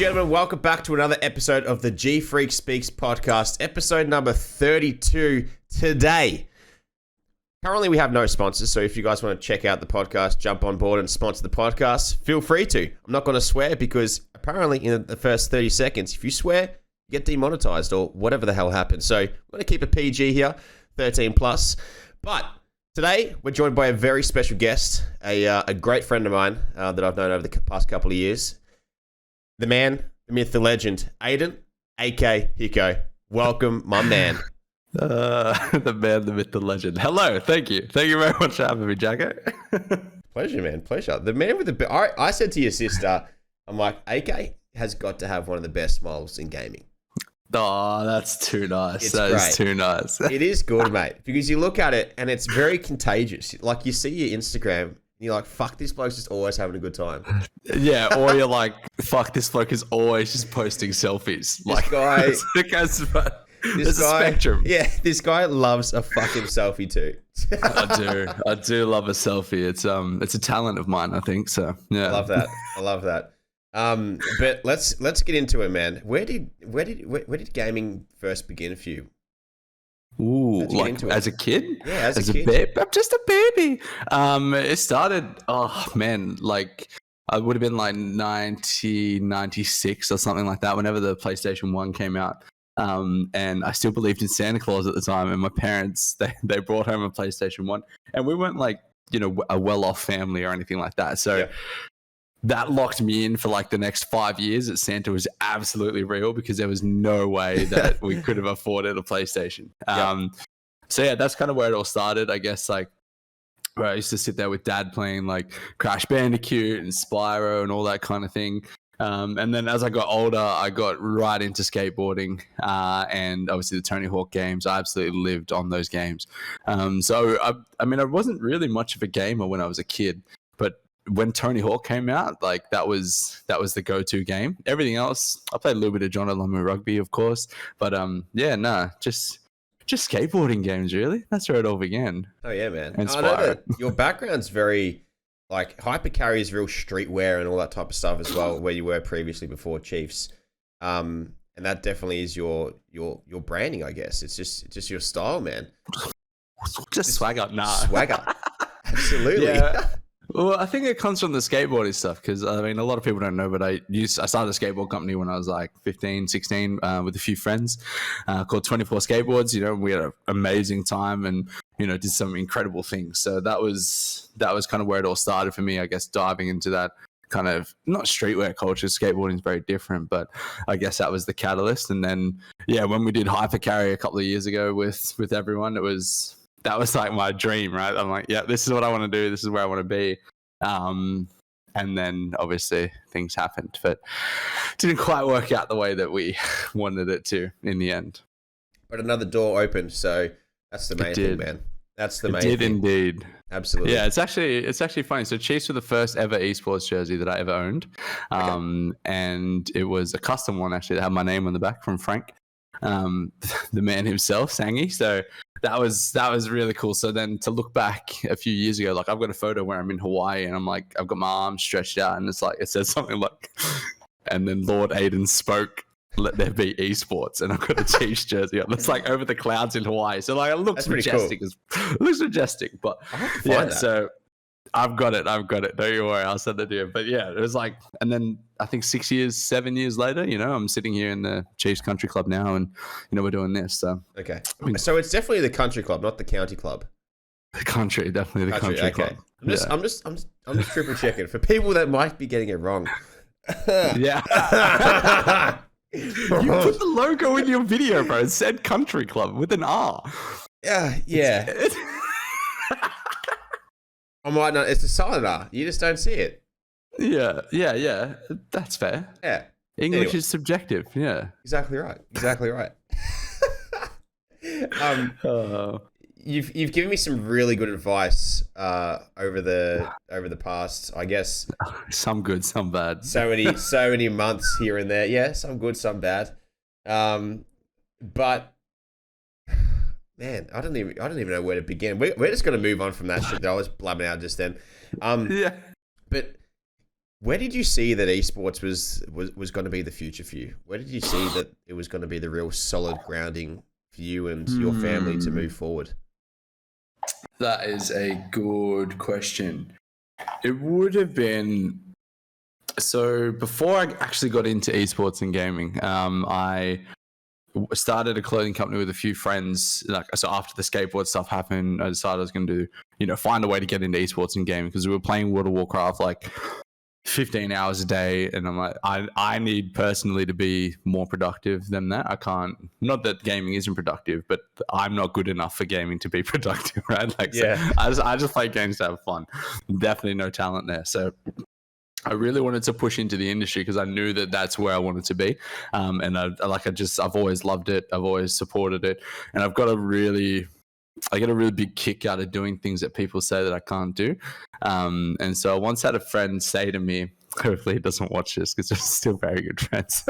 gentlemen, welcome back to another episode of the GFreak Speaks podcast, episode number 32 today. Currently, we have no sponsors, so if you guys want to check out the podcast, jump on board and sponsor the podcast, feel free to. I'm not going to swear because apparently in the first 30 seconds, if you swear, you get demonetized or whatever the hell happens. So we're going to keep it PG here, 13 plus. But today, we're joined by a very special guest, a great friend of mine that I've known over the past couple of years. The man, the myth, the legend, Aiden, AKA HIKO. Welcome, my man. The man, the myth, the legend. Hello, thank you. Thank you very much for having me, Jacko. Pleasure, man. Pleasure. The man with the... I said to your sister, I'm like, AK has got to have one of the best smiles in gaming. Oh, that's too nice. It's that great. Is too nice. It is good, mate. Because you look at it and it's very contagious. Like you see your Instagram and you're like, fuck, this bloke's just always having a good time. Yeah, or you're like, fuck, this bloke is always just posting selfies. Like, This guy... There's a spectrum. Yeah, this guy loves a fucking selfie too. I do love a selfie. It's a talent of mine, I think. So yeah, I love that. But let's get into it, man. Where did gaming first begin for you? Ooh, like as a kid? Yeah, as a kid. Baby. I'm just a baby. It started. Oh man, like I would have been like 1996 or something like that. Whenever the PlayStation 1 came out. And I still believed in Santa Claus at the time, and my parents they brought home a PlayStation 1, and we weren't like, you know, a well-off family or anything like that, so that locked me in for like the next 5 years that Santa was absolutely real, because there was no way that we could have afforded a PlayStation. So yeah, that's kind of where it all started, I guess. Like where I used to sit there with Dad playing like Crash Bandicoot and Spyro and all that kind of thing. And then as I got older, I got right into skateboarding, and obviously the Tony Hawk games. I absolutely lived on those games. So I mean, I wasn't really much of a gamer when I was a kid, but when Tony Hawk came out, like that was the go-to game. Everything else, I played a little bit of John Alamo Rugby, of course, but just skateboarding games, really. That's where it all began. Oh yeah, man. And I know that your background's very... Like HyperCarry is real streetwear and all that type of stuff as well, where you were previously before Chiefs, and that definitely is your branding, I guess. It's just your style, man. Just swagger, swagger, absolutely. Yeah. Well, I think it comes from the skateboarding stuff, because I mean, a lot of people don't know, but I started a skateboard company when I was like 15, 16 with a few friends called 24 Skateboards. You know, we had an amazing time and, you know, did some incredible things. So that was kind of where it all started for me, I guess, diving into that kind of, not streetwear culture. Skateboarding is very different, but I guess that was the catalyst. And then, yeah, when we did HyperCarry a couple of years ago with everyone, that was like my dream, right? I'm like, yeah, this is what I want to do. This is where I want to be. And then obviously things happened, but didn't quite work out the way that we wanted it to in the end. But another door opened, so that's the main thing, man. That's the main thing. It did indeed. Absolutely. Yeah, it's actually funny. So Chiefs were the first ever esports jersey that I ever owned. And it was a custom one actually that had my name on the back from Frank, the man himself, Sangi. So that was really cool. So then to look back a few years ago, like I've got a photo where I'm in Hawaii and I'm like, I've got my arms stretched out and it's like, it says something like, and then Lord Aiden spoke, let there be esports, and I've got a Chiefs jersey on. It's like over the clouds in Hawaii. So like it looks majestic. Cool. It looks majestic, but yeah, so I've got it. Don't you worry, I'll send it to you. But yeah, it was like, and then I think 7 years later, you know, I'm sitting here in the Chiefs Country Club now, and you know, we're doing this. So okay, so it's definitely the country club, not the county club. The country, definitely the country club. I'm just triple checking for people that might be getting it wrong. Yeah. You put the logo in your video, bro. It said country club with an R. Yeah. I might not. It's a silent R. You just don't see it. Yeah. That's fair. Yeah. English is subjective. Yeah. Exactly right. You've given me some really good advice over the past, I guess. Some good, some bad. So many months here and there. Yeah, some good, some bad. But man, I don't even know where to begin. We're just gonna move on from that shit that I was blabbing out just then. Yeah. But Where did you see that esports was going to be the future for you? Where did you see that it was going to be the real solid grounding for you and your family to move forward? That is a good question. It would have been, so before I actually got into esports and gaming, I started a clothing company with a few friends. So after the skateboard stuff happened, I decided I was going to find a way to get into esports and gaming, because we were playing World of Warcraft like 15 hours a day, and I'm like, I need personally to be more productive than that. I can't, not that gaming isn't productive, but I'm not good enough for gaming to be productive, right? Like, yeah. So I just play games to have fun. Definitely no talent there. So I really wanted to push into the industry because I knew that that's where I wanted to be. And I've always loved it. I've always supported it. And I get a really big kick out of doing things that people say that I can't do. And so I once had a friend say to me, hopefully he doesn't watch this because we're still very good friends.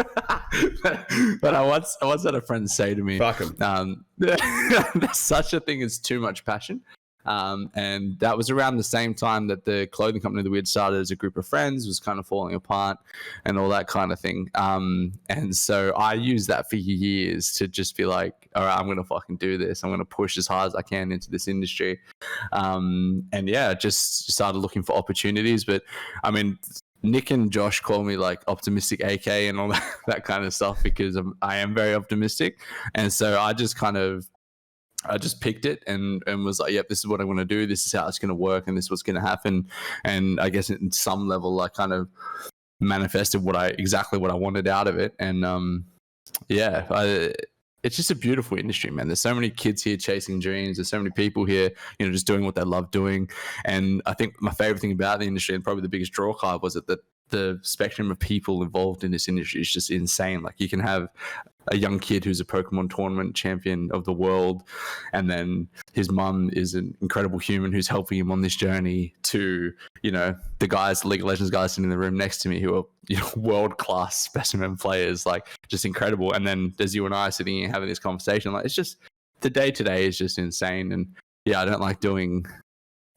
but I once had a friend say to me, fuck him. There's such a thing as too much passion. And that was around the same time that the clothing company that we had started as a group of friends was kind of falling apart and all that kind of thing. And so I used that for years to just be like, all right, I'm going to fucking do this. I'm going to push as hard as I can into this industry. And yeah, just started looking for opportunities. But I mean, Nick and Josh call me like optimistic AYEKAY and all that kind of stuff because I am very optimistic. And so I just picked it and was like, yep, this is what I'm going to do. This is how it's going to work. And this is what's going to happen. And I guess in some level, I kind of manifested exactly what I wanted out of it. And it's just a beautiful industry, man. There's so many kids here chasing dreams. There's so many people here, just doing what they love doing. And I think my favorite thing about the industry, and probably the biggest draw card, was that the spectrum of people involved in this industry is just insane. Like, you can have a young kid who's a Pokemon tournament champion of the world, and then his mum is an incredible human who's helping him on this journey, to the guys, League of Legends guys sitting in the room next to me who are world-class specimen players, like, just incredible. And then there's you and I sitting here having this conversation. Like, it's just, the day-to-day is just insane. And yeah, I don't like doing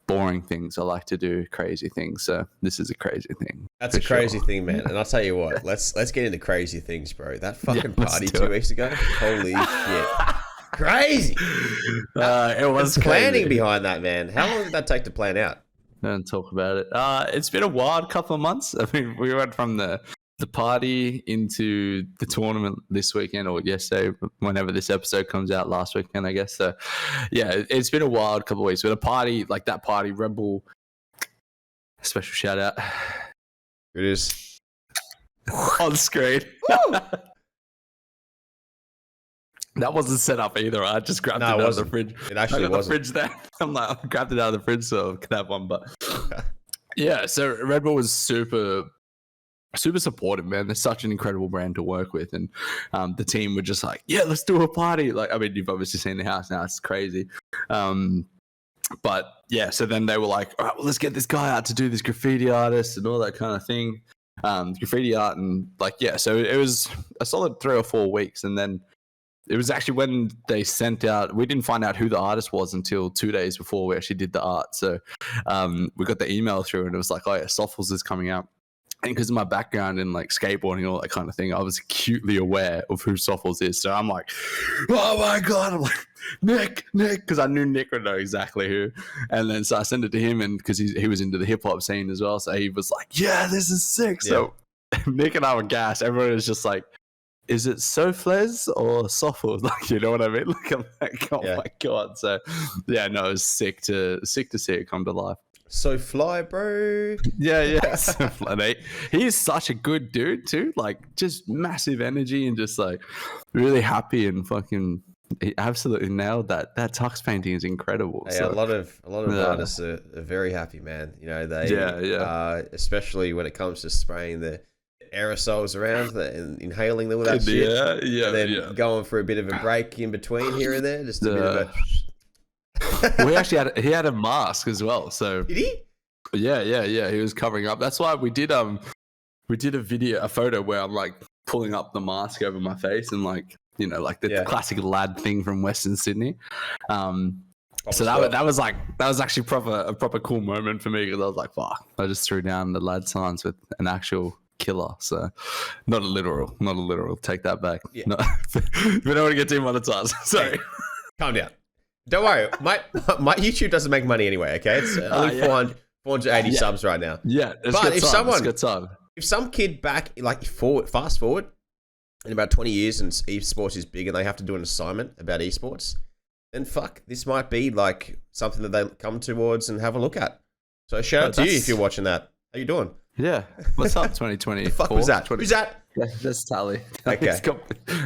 boring things. I like to do crazy things. So this is a crazy thing. That's a crazy thing, man. And I'll tell you what, let's get into crazy things, bro. That fucking party 2 weeks ago, holy shit, crazy. It was planning behind that, man. How long did that take to plan out? Don't talk about it. It's been a wild couple of months. I mean, we went from the party into the tournament this weekend, or yesterday, whenever this episode comes out, last weekend, I guess. So yeah, it's been a wild couple of weeks. With a party like that party, Red Bull, special shout out. It is on screen. That wasn't set up either. I just grabbed it out of the fridge. It actually wasn't. The fridge there. I'm like, I grabbed it out of the fridge, so I could have one. But yeah, so Red Bull was super supportive, man. They're such an incredible brand to work with, and the team were just like, yeah, let's do a party. Like, I mean, you've obviously seen the house now. It's crazy. But yeah, so then they were like, all right, well, let's get this guy out to do this graffiti artist and all that kind of thing. Graffiti art, and like, yeah, so it was a solid 3 or 4 weeks. And then it was actually when they sent out, we didn't find out who the artist was until 2 days before we actually did the art. So we got the email through, and it was like, oh yeah, Softles is coming out. And because of my background in like skateboarding, all that kind of thing, I was acutely aware of who Softles is. So I'm like, oh my God. I'm like, Nick, because I knew Nick would know exactly who. And then so I sent it to him, and because he was into the hip hop scene as well. So he was like, yeah, this is sick. Yeah. So Nick and I were gassed. Everyone was just like, is it Sofles or Softles? Like, you know what I mean? Like, I'm like, oh my God. So yeah, no, it was sick to see it come to life. So fly, bro. Yeah. So fly. He's such a good dude too. Like, just massive energy and just like really happy, and fucking he absolutely nailed that. That tux painting is incredible. Hey, so, a lot of artists are very happy, man. They especially when it comes to spraying the aerosols around and inhaling all that shit. And then going for a bit of a break in between here and there, just a bit of a. He had a mask as well. So did he? Yeah. He was covering up. That's why we did a photo where I'm like pulling up the mask over my face, and like, like the classic lad thing from Western Sydney. So that was actually a proper cool moment for me, because I was like, fuck, I just threw down the lad signs with an actual killer. So not a literal. Take that back. Yeah. No, we don't want to get too monetized. Sorry. Hey, calm down. Don't worry. My YouTube doesn't make money anyway. Okay, it's only 480 subs right now. Yeah, but if some kid fast forward in about 20 years and esports is big and they have to do an assignment about esports, then fuck, this might be like something that they come towards and have a look at. So shout out to you if you're watching that. How you doing? Yeah. What's up, 2020? The fuck was that? Who's that? That's Tally. Okay. He's got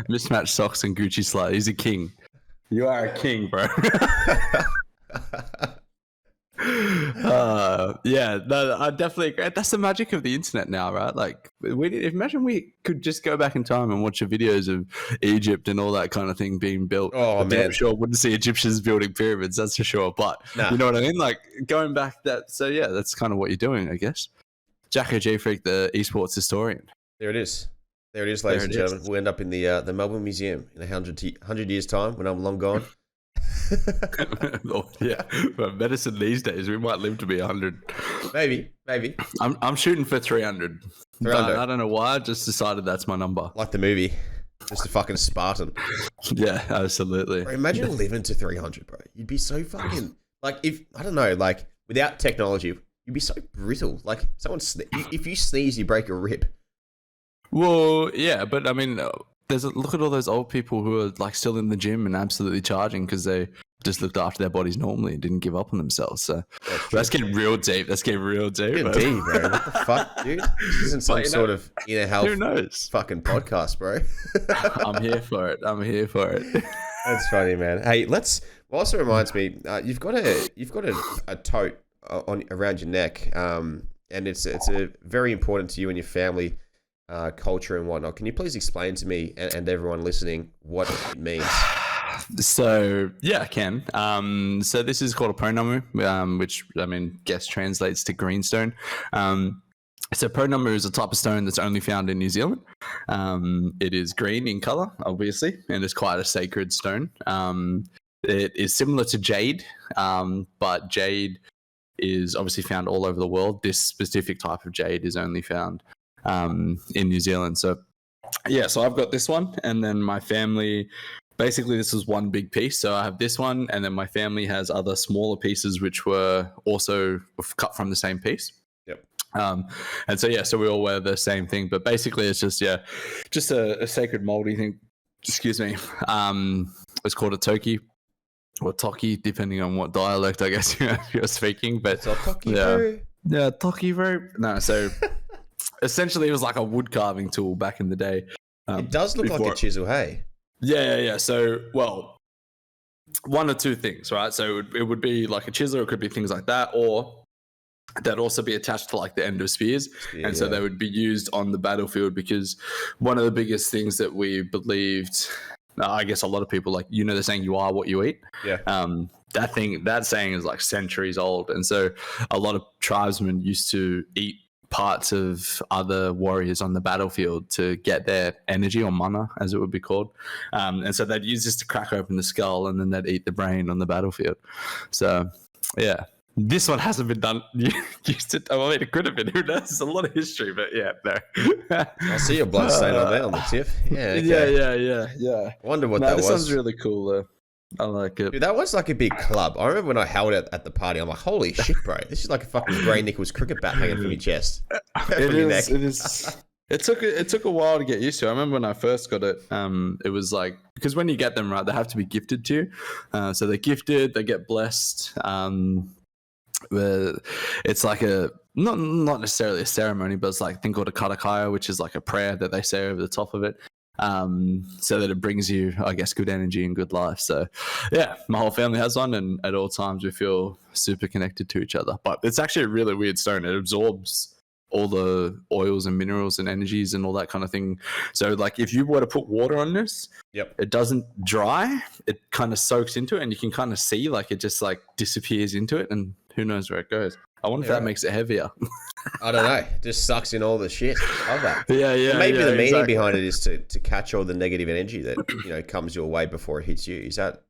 mismatched socks and Gucci slide. He's a king. You are a king, bro. I definitely agree. That's the magic of the internet now, right? Like, imagine we could just go back in time and watch the videos of Egypt and all that kind of thing being built. Oh, man. I'm sure wouldn't see Egyptians building pyramids, that's for sure. But you know what I mean? Like, going back so yeah, that's kind of what you're doing, I guess. JackoGFreak, the esports historian. There it is, ladies and gentlemen. We'll end up in the Melbourne Museum in 100 years' time when I'm long gone. Oh, yeah, but medicine these days, we might live to be 100. Maybe. I'm shooting for 300. But I don't know why. I just decided that's my number. Like the movie, just a fucking Spartan. Yeah, absolutely. Bro, imagine living to 300, bro. You'd be so fucking without technology, you'd be so brittle. Like if you sneeze, you break a rib. Well, yeah, but I mean, look at all those old people who are like still in the gym and absolutely charging because they just looked after their bodies normally and didn't give up on themselves. So that's getting real deep. Getting deep, bro. What the fuck, dude? This isn't some sort of inner health fucking podcast, bro. I'm here for it. That's funny, man. Hey, also reminds me, you've got a tote around your neck, and it's a very important to you and your family. Culture and whatnot. Can you please explain to me and everyone listening what it means? So yeah, I can. So this is called a Prono, which I mean, guess translates to greenstone. So Prono is a type of stone that's only found in New Zealand. It is green in color, obviously, and it's quite a sacred stone. It is similar to jade, but jade is obviously found all over the world. This specific type of jade is only found in New Zealand. So yeah, so I've got this one, and then my family, basically this is one big piece. So I have this one, and then my family has other smaller pieces which were also cut from the same piece. Yep. And so yeah, so we all wear the same thing, but basically it's just a sacred moldy thing. Excuse me. It's called a toki or toki, depending on what dialect I guess you're speaking. But toki, toki, bro. No, so essentially, it was like a wood carving tool back in the day. It does look like a chisel, hey? Yeah. So, well, one or two things, right? So it would be like a chisel, or it could be things like that, or that'd also be attached to like the end of spears. And so they would be used on the battlefield, because one of the biggest things that we believed, I guess a lot of people, like, the saying, you are what you eat. Yeah. That saying is like centuries old. And so a lot of tribesmen used to eat parts of other warriors on the battlefield to get their energy, or mana as it would be called, and so they'd use this to crack open the skull, and then they'd eat the brain on the battlefield. So yeah, this one hasn't been done. Used to, I mean, it could have been. Who knows? There's a lot of history, but yeah, no. I see your blood stain on there on the tip. Yeah, okay. Yeah. I wonder what that was. This one's really cool though. I like it. Dude, that was like a big club. I remember when I held it at the party, I'm like, holy shit, bro. This is like a fucking Gray Nichols cricket bat hanging from your chest. It is. It took a while to get used to. I remember when I first got it, it was like, because when you get them, right, they have to be gifted to you. So they're gifted, they get blessed. It's like not necessarily a ceremony, but it's like a thing called a katakaya, which is like a prayer that they say over the top of it. So that it brings you, I guess, good energy and good life. So yeah, my whole family has one, and at all times we feel super connected to each other. But it's actually a really weird stone. It absorbs all the oils and minerals and energies and all that kind of thing. So like if you were to put water on this, it doesn't dry. It kind of soaks into it, and you can kind of see like it just like disappears into it, and who knows where it goes. I wonder if that makes it heavier. I don't know. Just sucks in all the shit of that. Yeah. Well, maybe the meaning behind it is to catch all the negative energy that comes your way before it hits you. Is that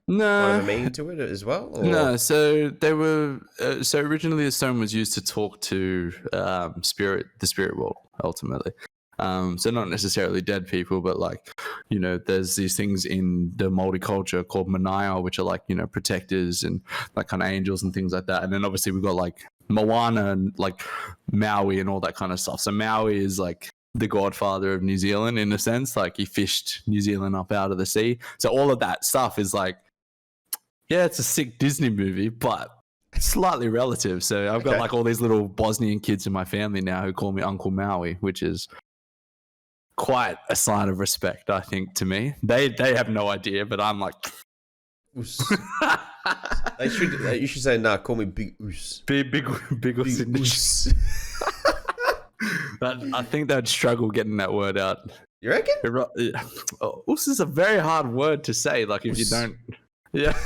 No. kind of a meaning to it as well? Or? No, so they were. So originally, the stone was used to talk to the spirit world, ultimately. So not necessarily dead people, but like, there's these things in the Māori culture called manaia, which are like, protectors and like kind of angels and things like that. And then obviously we've got like Moana and like Maui and all that kind of stuff. So Maui is like the godfather of New Zealand in a sense, like he fished New Zealand up out of the sea. So all of that stuff is like, yeah, it's a sick Disney movie, but slightly relative. So I've got like all these little Bosnian kids in my family now who call me Uncle Maui, which is quite a sign of respect, I think, to me. They have no idea, but I'm like, Oos. You should say, nah, call me Big Oos. Big Oos. I think they'd struggle getting that word out. You reckon? Oos is a very hard word to say. Like if you don't, yeah.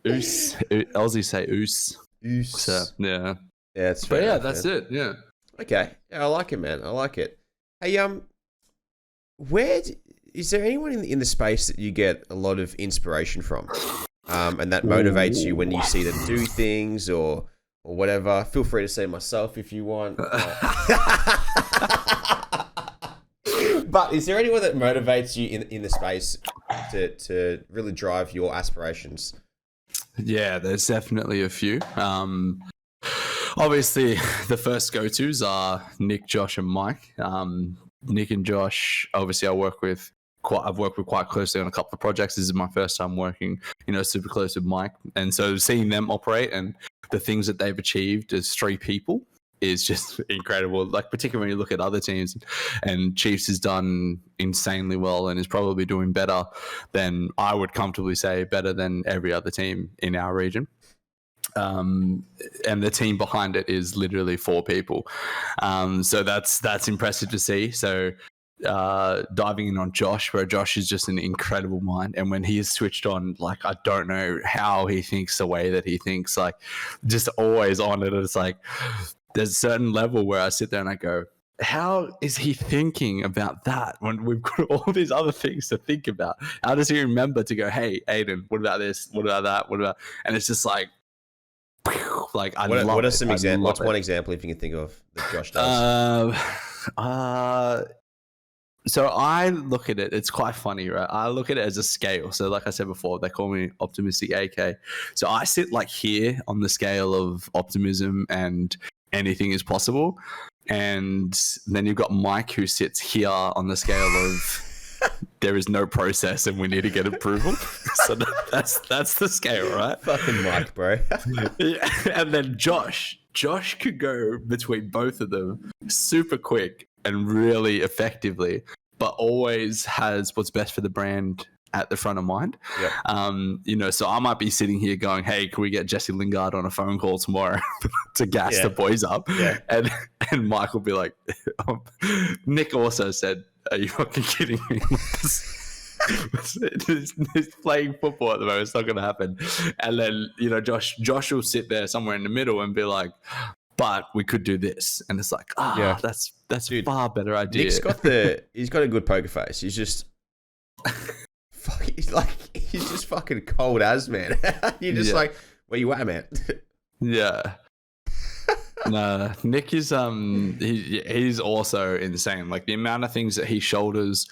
Oos. Aussie say oos. Oos. So, yeah. Yeah, it's fair. But yeah, enough, that's man. it. Yeah. Okay. Yeah, I like it, man. I like it. Hey, is there anyone in the space that you get a lot of inspiration from, and that motivates you when you see them do things or whatever? Feel free to say myself if you want. But is there anyone that motivates you in the space to really drive your aspirations? Yeah, there's definitely a few. Obviously, the first go-tos are Nick, Josh, and Mike. Nick and Josh, obviously, I've worked with quite closely on a couple of projects. This is my first time working, super close with Mike. And so seeing them operate and the things that they've achieved as three people is just incredible. Like, particularly when you look at other teams, and Chiefs has done insanely well and is probably doing better than, I would comfortably say, better than every other team in our region. And the team behind it is literally 4 people. So that's impressive to see. So diving in on Josh, where Josh is just an incredible mind, and when he is switched on, like, I don't know how he thinks the way that he thinks, like, just always on it. It's like there's a certain level where I sit there and I go, how is he thinking about that when we've got all these other things to think about? How does he remember to go, hey, Aiden, what about this? What about that? What about? And it's just like I love it. What are some examples? What's one example, if you can think of, that Josh does? So I look at it, it's quite funny, right? I look at it as a scale. So like I said before, they call me optimistic AK. So I sit like here on the scale of optimism and anything is possible. And then you've got Mike, who sits here on the scale of there is no process and we need to get approval. So that's the scale, right? Fucking Mike, bro. Yeah. And then Josh could go between both of them super quick and really effectively, but always has what's best for the brand at the front of mind. Yep. So I might be sitting here going, hey, can we get Jesse Lingard on a phone call tomorrow to gas the boys up? Yeah. And Mike will be like, Nick also said, are you fucking kidding me? He's playing football at the moment. It's not going to happen. And then, Josh will sit there somewhere in the middle and be like, but we could do this. And it's like, that's a far better idea. Nick's he's got a good poker face. He's just, he's just fucking cold as, man. You're just like, where you at, man? Yeah. No, Nick is he's also insane. Like the amount of things that he shoulders,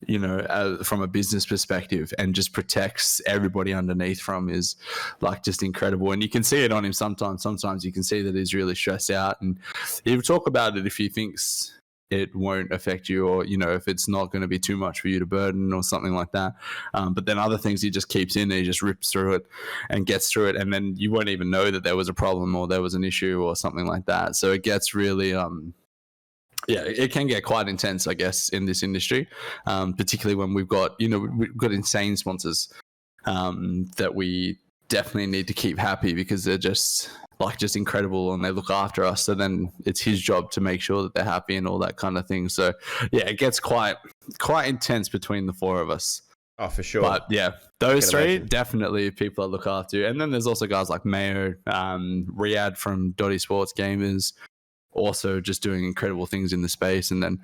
from a business perspective, and just protects everybody underneath from is like just incredible. And you can see it on him sometimes. Sometimes you can see that he's really stressed out, and he'll talk about it if he thinks it won't affect you, or if it's not going to be too much for you to burden or something like that. But then other things he just keeps in, he just rips through it and gets through it, and then you won't even know that there was a problem or there was an issue or something like that. So it gets really it can get quite intense, I guess, in this industry, particularly when we've got insane sponsors that we definitely need to keep happy, because they're just incredible and they look after us. So then it's his job to make sure that they're happy and all that kind of thing. So yeah, it gets quite intense between the 4 of us. Oh, for sure. But yeah, those three imagine. definitely people I look after. And then there's also guys like Mayo, Riyadh from Dotty Sports Gamers, also just doing incredible things in the space. And then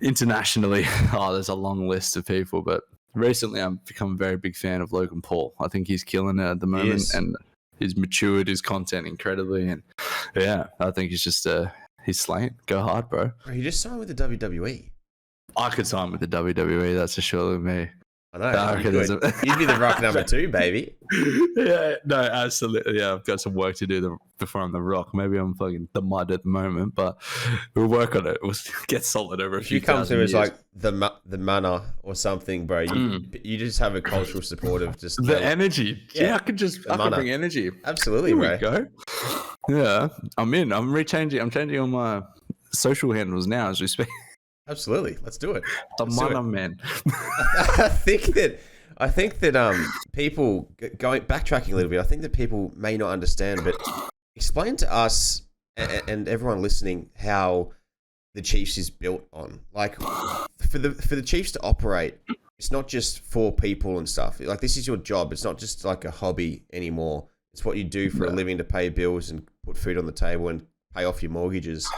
internationally, there's a long list of people. But recently, I've become a very big fan of Logan Paul. I think he's killing it at the moment, and he's matured his content incredibly. And yeah, I think he's just he's slaying. Go hard, bro. He just signed with the WWE. I could sign with the WWE. That's for sure with me. I know. You'd be the Rock number 2, baby. Yeah, no, absolutely. Yeah, I've got some work to do before I'm the Rock. Maybe I'm fucking the mud at the moment, but we'll work on it. We'll get solid over a few. If you come to as like the mana or something, bro, you just have a cultural support of just the energy. Yeah, I can bring energy. Absolutely, Here bro. we go. Yeah, I'm in. I'm changing all my social handles now as we speak. Absolutely, let's do it. The mana man. I think that people backtracking a little bit. I think that people may not understand, but explain to us and everyone listening how the Chiefs is built on. Like for the Chiefs to operate, it's not just for people and stuff. Like this is your job. It's not just like a hobby anymore. It's what you do for a living to pay bills and put food on the table and pay off your mortgages.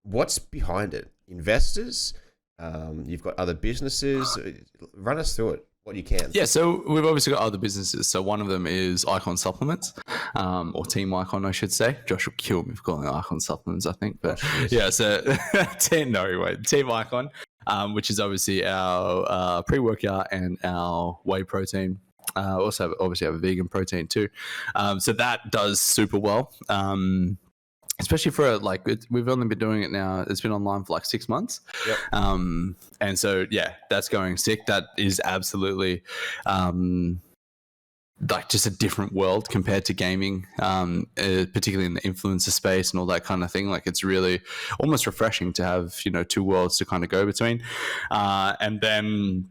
What's behind it? Investors, you've got other businesses. Run us through it, what you can. Yeah, so we've obviously got other businesses. So one of them is Icon Supplements, or Team Icon, I should say. Josh will kill me for calling it Icon Supplements, I think. But yeah, so Team Icon, which is obviously our pre-workout and our whey protein. Also, obviously have a vegan protein too. So that does super well. Especially for we've only been doing it now. It's been online for like 6 months. Yep. And so, yeah, that's going sick. That is absolutely like just a different world compared to gaming, particularly in the influencer space and all that kind of thing. Like it's really almost refreshing to have, two worlds to kind of go between. And then,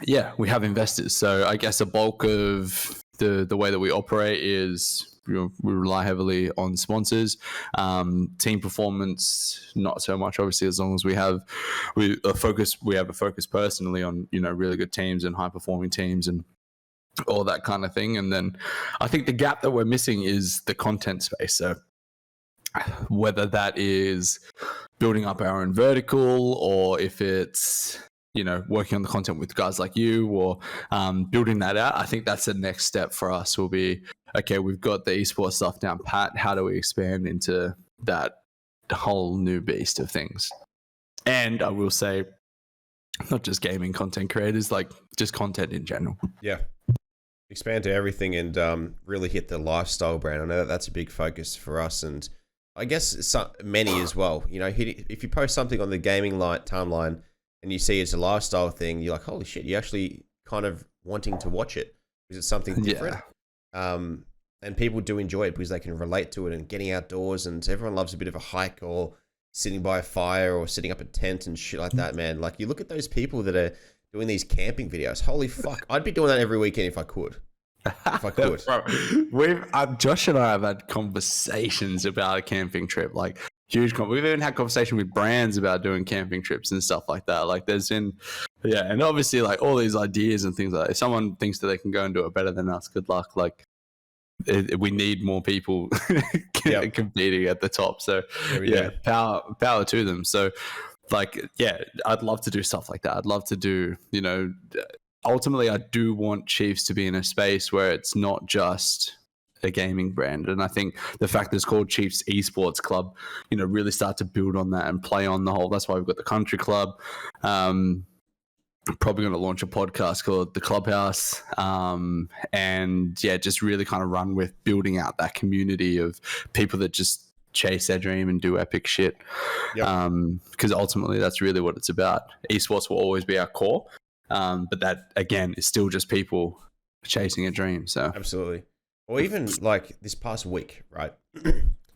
yeah, we have investors. So I guess a bulk of the way that we operate is, we rely heavily on sponsors. Team performance, not so much, obviously, as long as we have a focus personally on, really good teams and high performing teams and all that kind of thing. And then I think the gap that we're missing is the content space. So whether that is building up our own vertical, or if it's working on the content with guys like you, or building that out, I think that's the next step for us. Will be, okay, we've got the esports stuff down pat. How do we expand into that whole new beast of things? And I will say, not just gaming content creators, like just content in general. Yeah. Expand to everything and really hit the lifestyle brand. I know that's a big focus for us, and I guess many as well. If you post something on the gaming timeline and you see it's a lifestyle thing, you're like, holy shit, you're actually kind of wanting to watch it because it's something different. Yeah. And people do enjoy it because they can relate to it and getting outdoors, and everyone loves a bit of a hike or sitting by a fire or setting up a tent and shit like that, man. Like you look at those people that are doing these camping videos. Holy fuck. I'd be doing that every weekend if I could. Bro, Josh and I have had conversations about a camping trip, like huge. We've even had conversation with brands about doing camping trips and stuff like that. Like there's been, and obviously like all these ideas and things like that. If someone thinks that they can go and do it better than us, good luck. Like we need more people competing at the top. So power to them. So like, yeah, I'd love to do stuff like that. I'd love to do, ultimately I do want Chiefs to be in a space where it's not just a gaming brand. And I think the fact that it's called Chiefs Esports Club, really start to build on that and play on the whole. That's why we've got the country club. I'm probably going to launch a podcast called The Clubhouse. And yeah, just really kind of run with building out that community of people that just chase their dream and do epic shit. Because ultimately that's really what it's about. Esports will always be our core. But that again is still just people chasing a dream. So absolutely. Or even like this past week, right?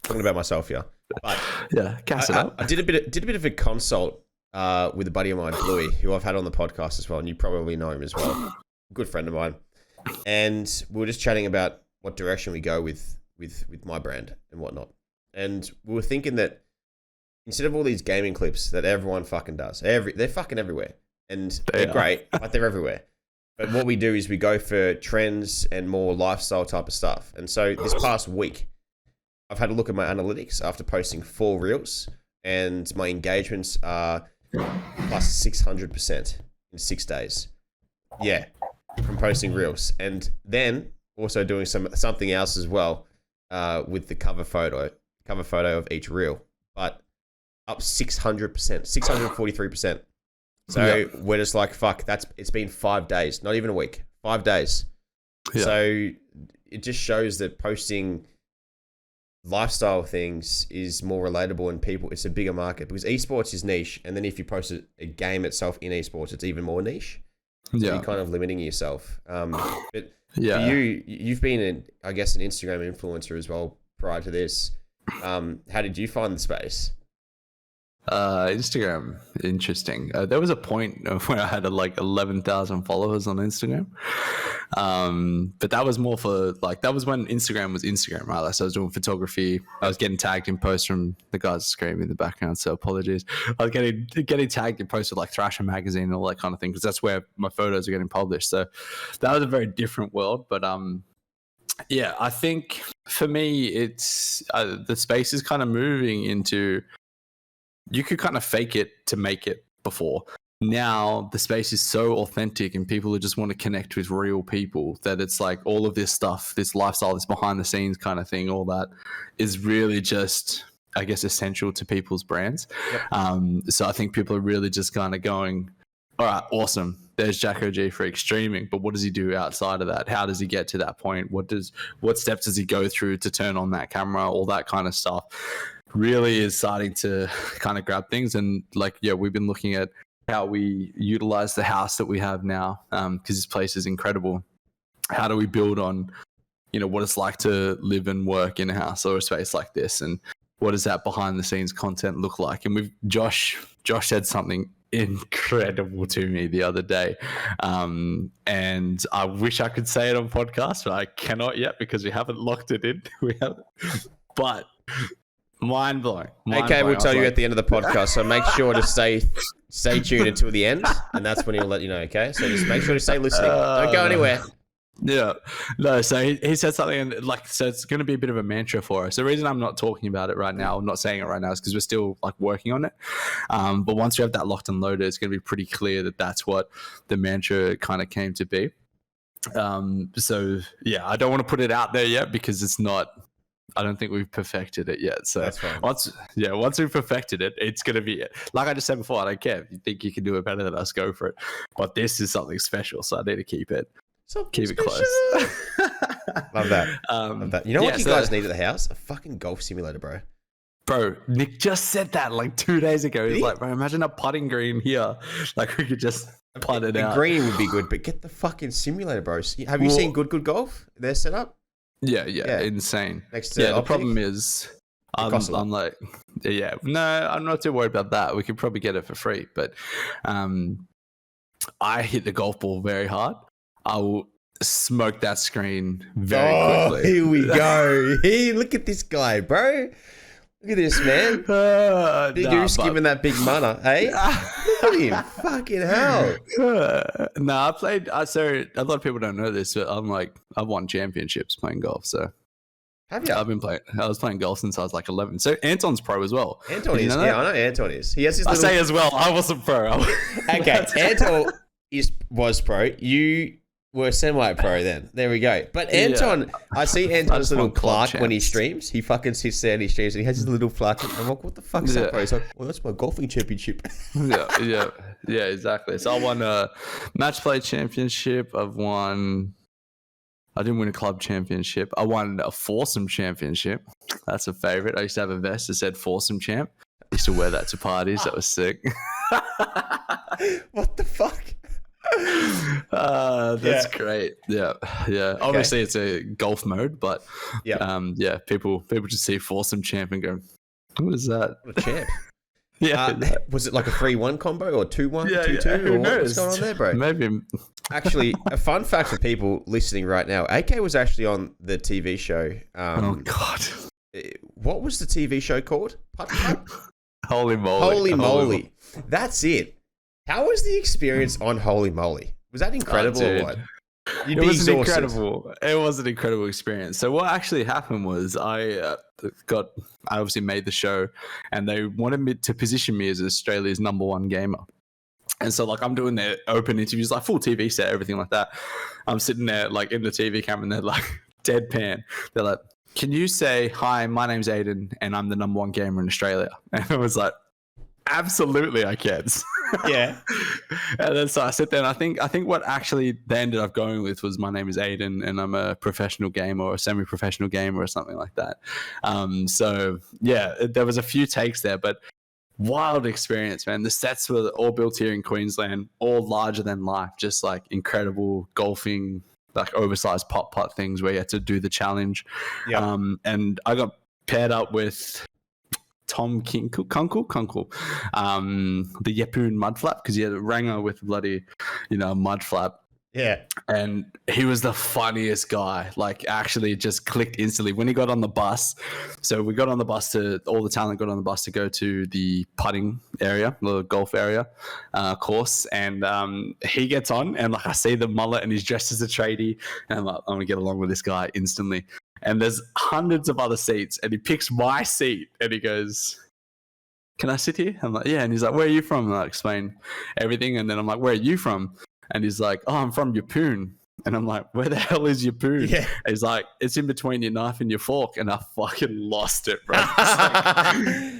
Talking about myself here. But yeah, I did a bit of a consult with a buddy of mine, Bluey, who I've had on the podcast as well, and you probably know him as well. Good friend of mine. And we were just chatting about what direction we go with my brand and whatnot. And we were thinking that instead of all these gaming clips that everyone fucking does, they're fucking everywhere. And they're great, but they're everywhere. But what we do is we go for trends and more lifestyle type of stuff. And so this past week, I've had a look at my analytics after posting 4 reels, and my engagements are plus 600% in 6 days. Yeah, from posting reels. And then also doing something else as well with the cover photo of each reel. But up 600%, 643%. So we're just like, fuck, it's been 5 days, not even a week, 5 days. Yeah. So it just shows that posting lifestyle things is more relatable, and it's a bigger market, because esports is niche. And then if you post a game itself in esports, it's even more niche. So you're kind of limiting yourself. But for you've been I guess an Instagram influencer as well prior to this. How did you find the space? Instagram, interesting. There was a point where I had like 11,000 followers on Instagram. But that was more for that was when Instagram was Instagram, right? So I was doing photography. I was getting tagged in posts from the guys screaming in the background, so apologies. I was getting tagged in posts with like Thrasher magazine and all that kind of thing, because that's where my photos are getting published. So that was a very different world. But yeah, I think for me, it's the space is kind of moving into, you could kind of fake it to make it before. Now the space is so authentic and people just want to connect with real people that it's like all of this stuff, this lifestyle, this behind the scenes kind of thing, all that is really just, I guess, essential to people's brands. Yep. So I think people are really just kind of going, all right, awesome. There's JackoGFreak streaming, but what does he do outside of that? How does he get to that point? What steps does he go through to turn on that camera? All that kind of stuff really is starting to kind of grab things. And we've been looking at how we utilize the house that we have now, because this place is incredible. How do we build on, what it's like to live and work in a house or a space like this, and what does that behind the scenes content look like? And Josh said something incredible to me the other day, and I wish I could say it on podcast, but I cannot yet because we haven't locked it in. But mind blowing. Okay, we'll tell you at the end of the podcast, so make sure to stay tuned until the end, and that's when he'll let you know. Okay, so just make sure to stay listening. Don't go anywhere. Yeah, no. So he said something so it's going to be a bit of a mantra for us. The reason I'm not talking about it right now, I'm not saying it right now, is because we're still working on it. But once we have that locked and loaded, it's going to be pretty clear that that's what the mantra kind of came to be. So yeah, I don't want to put it out there yet because it's not. I don't think we've perfected it yet. So that's fine. Once we've perfected it, it's going to be it. Like I just said before, I don't care. If you think you can do it better than us, go for it. But this is something special, so I need to keep it close. Love that. Love that. You know what you guys need at the house? A fucking golf simulator, bro. Bro, Nick just said that 2 days ago. He's like, bro, imagine a putting green here. We could just putt it out. The green would be good, but get the fucking simulator, bro. Have you seen Good Golf? Their setup? Yeah, insane. Next to the problem is, I'm like, no, I'm not too worried about that. We could probably get it for free, but I hit the golf ball very hard. I will smoke that screen very quickly. Here we go. Hey, look at this guy, bro. Look at this, man. Big Goose giving that big mana, hey? Look at him. Fucking hell. I played, so a lot of people don't know this, but I've won championships playing golf, so. Have you? I was playing golf since I was 11. So Anton's pro as well. Anton is, I know Anton is. He has his I say as well, I wasn't pro. Okay, Anton was pro. You were semi-pro then. There we go. But Anton, I see Anton's little plaque when he streams. He fucking sits there and he streams and he has his little plaque. I'm like, what the fuck is that, bro? He's like, well, that's my golfing championship. yeah, exactly. So I won a match play championship. I didn't win a club championship. I won a foursome championship. That's a favorite. I used to have a vest that said foursome champ. I used to wear that to parties. That was sick. What the fuck? That's great. Yeah. Okay. Obviously, it's a golf mode, but people just see foursome champ and go, "What is that? What a champ." Yeah. Was it like a 3-1 combo or 2-1, 2-2? Who knows? What's going on there, bro? Maybe. Actually, a fun fact for people listening right now: AYEKAY was actually on the TV show. Oh God! What was the TV show called? Holy moly! Holy moly! That's it. How was the experience on Holy Moly? Was that incredible or what? You'd It be was exhausted. It was an incredible experience. So what actually happened was I obviously made the show, and they wanted me to position me as Australia's #1 gamer. And so like I'm doing their open interviews, like full TV set, everything like that. I'm sitting there like in the TV camera, and they're like deadpan. They're like, "Can you say hi? My name's Aiden, and I'm the #1 gamer in Australia." And I was like, "Absolutely, I can." Yeah. And then so I sit there, and I think what actually they ended up going with was, "My name is Aiden, and I'm a professional gamer or a semi-professional gamer," or something like that. So yeah, there was a few takes there, but wild experience, man. The sets were all built here in Queensland, all larger than life, just like incredible golfing, like oversized putt things where you had to do the challenge. Yeah. And I got paired up with Tom Kunkel, the Yeppoon mud flap, because he had a ranger with bloody, mud flap. Yeah. And he was the funniest guy, like actually just clicked instantly when he got on the bus. So we got on the bus all the talent got on the bus to go to the putting area, the golf area course. And he gets on, and like I see the mullet, and he's dressed as a tradie, and I'm like, I'm gonna get along with this guy instantly. And there's hundreds of other seats, and he picks my seat, and he goes, "Can I sit here?" I'm like, "Yeah." And he's like, "Where are you from?" And I explain everything, and then I'm like, "Where are you from?" And he's like, "Oh, I'm from Yeppoon." And I'm like, "Where the hell is Yeppoon?" Yeah. He's like, "It's in between your knife and your fork." And I fucking lost it, bro.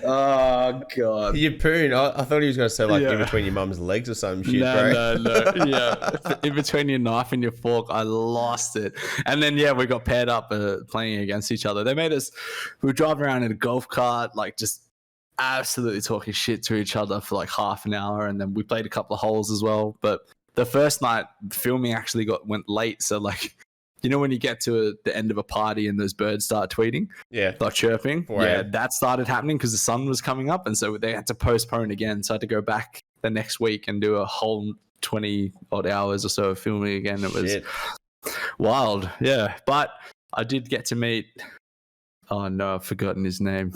Oh, God. Yeppoon. I thought he was going to say like in between your mum's legs or some shit, bro. No. Yeah. In between your knife and your fork, I lost it. And then, yeah, we got paired up playing against each other. They made us, we were driving around in a golf cart, like just absolutely talking shit to each other for like half an hour. And then we played a couple of holes as well. But the first night, filming actually went late. So like, when you get to the end of a party and those birds start tweeting, start chirping, that started happening because the sun was coming up, and so they had to postpone again. So I had to go back the next week and do a whole 20 odd hours or so of filming again. It was wild, yeah. But I did get to meet. Oh no, I've forgotten his name.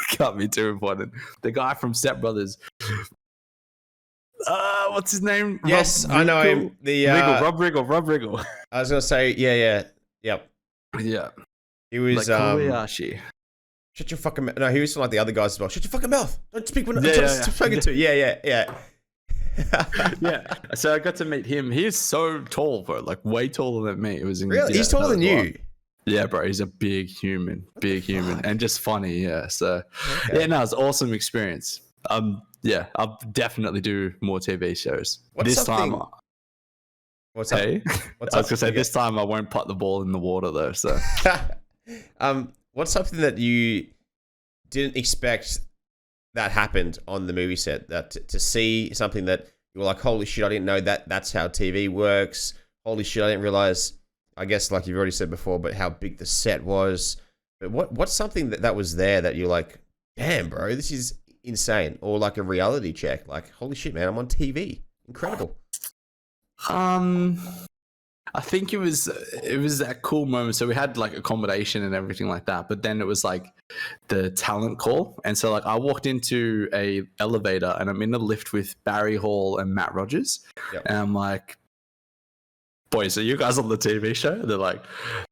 Can't be too important. The guy from Step Brothers. What's his name? Yes, I know him. Rob Riggle. I was gonna say, yep. Yeah. He was like Kobayashi. Shut your fucking mouth. No, he was like the other guys as well. Shut your fucking mouth. Don't speak when I'm talking to. Yeah. Yeah. So I got to meet him. He's so tall, bro. Like way taller than me. It was really. He's taller than you. Yeah, bro. He's a big human, and just funny. Yeah. So yeah, no, it's an awesome experience. Yeah, I'll definitely do more TV shows. What's up? I was gonna say this time I won't put the ball in the water though. So, what's something that you didn't expect that happened on the movie set? That to see something that you were like, holy shit, I didn't know that's how TV works. Holy shit, I didn't realize. I guess like you've already said before, but how big the set was. But what's something that was there that you're like, damn, bro, this is insane, or like a reality check, like holy shit, man, I'm on TV, incredible. I think it was that cool moment. So we had like accommodation and everything like that, but then it was like the talent call, and so like I walked into a elevator and I'm in the lift with Barry Hall and Matt Rogers, and I'm like, boys, are you guys on the TV show? They're like,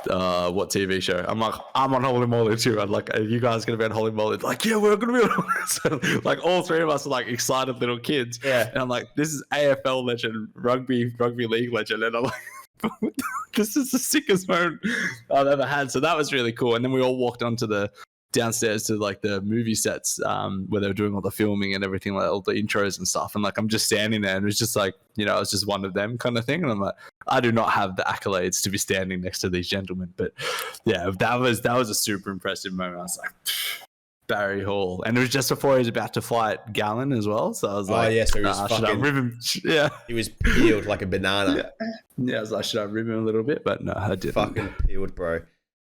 what TV show? I'm like, I'm on Holy Moly too. I'm like, are you guys going to be on Holy Moly? They're like, yeah, we're going to be on Holy Moly. So, like, all three of us are like excited little kids. Yeah. And I'm like, this is AFL legend, rugby league legend. And I'm like, this is the sickest moment I've ever had. So that was really cool. And then we all walked onto the downstairs to like the movie sets where they were doing all the filming and everything, like all the intros and stuff. And like, I'm just standing there and it was just like, I was just one of them kind of thing. And I'm like, I do not have the accolades to be standing next to these gentlemen. But yeah, that was a super impressive moment. I was like, Barry Hall. And it was just before he was about to fight Gallen as well. So I was like, so he was fucking, yeah. He was peeled like a banana. Yeah, I was like, should I rib him a little bit? But no, I didn't. Fucking peeled, bro.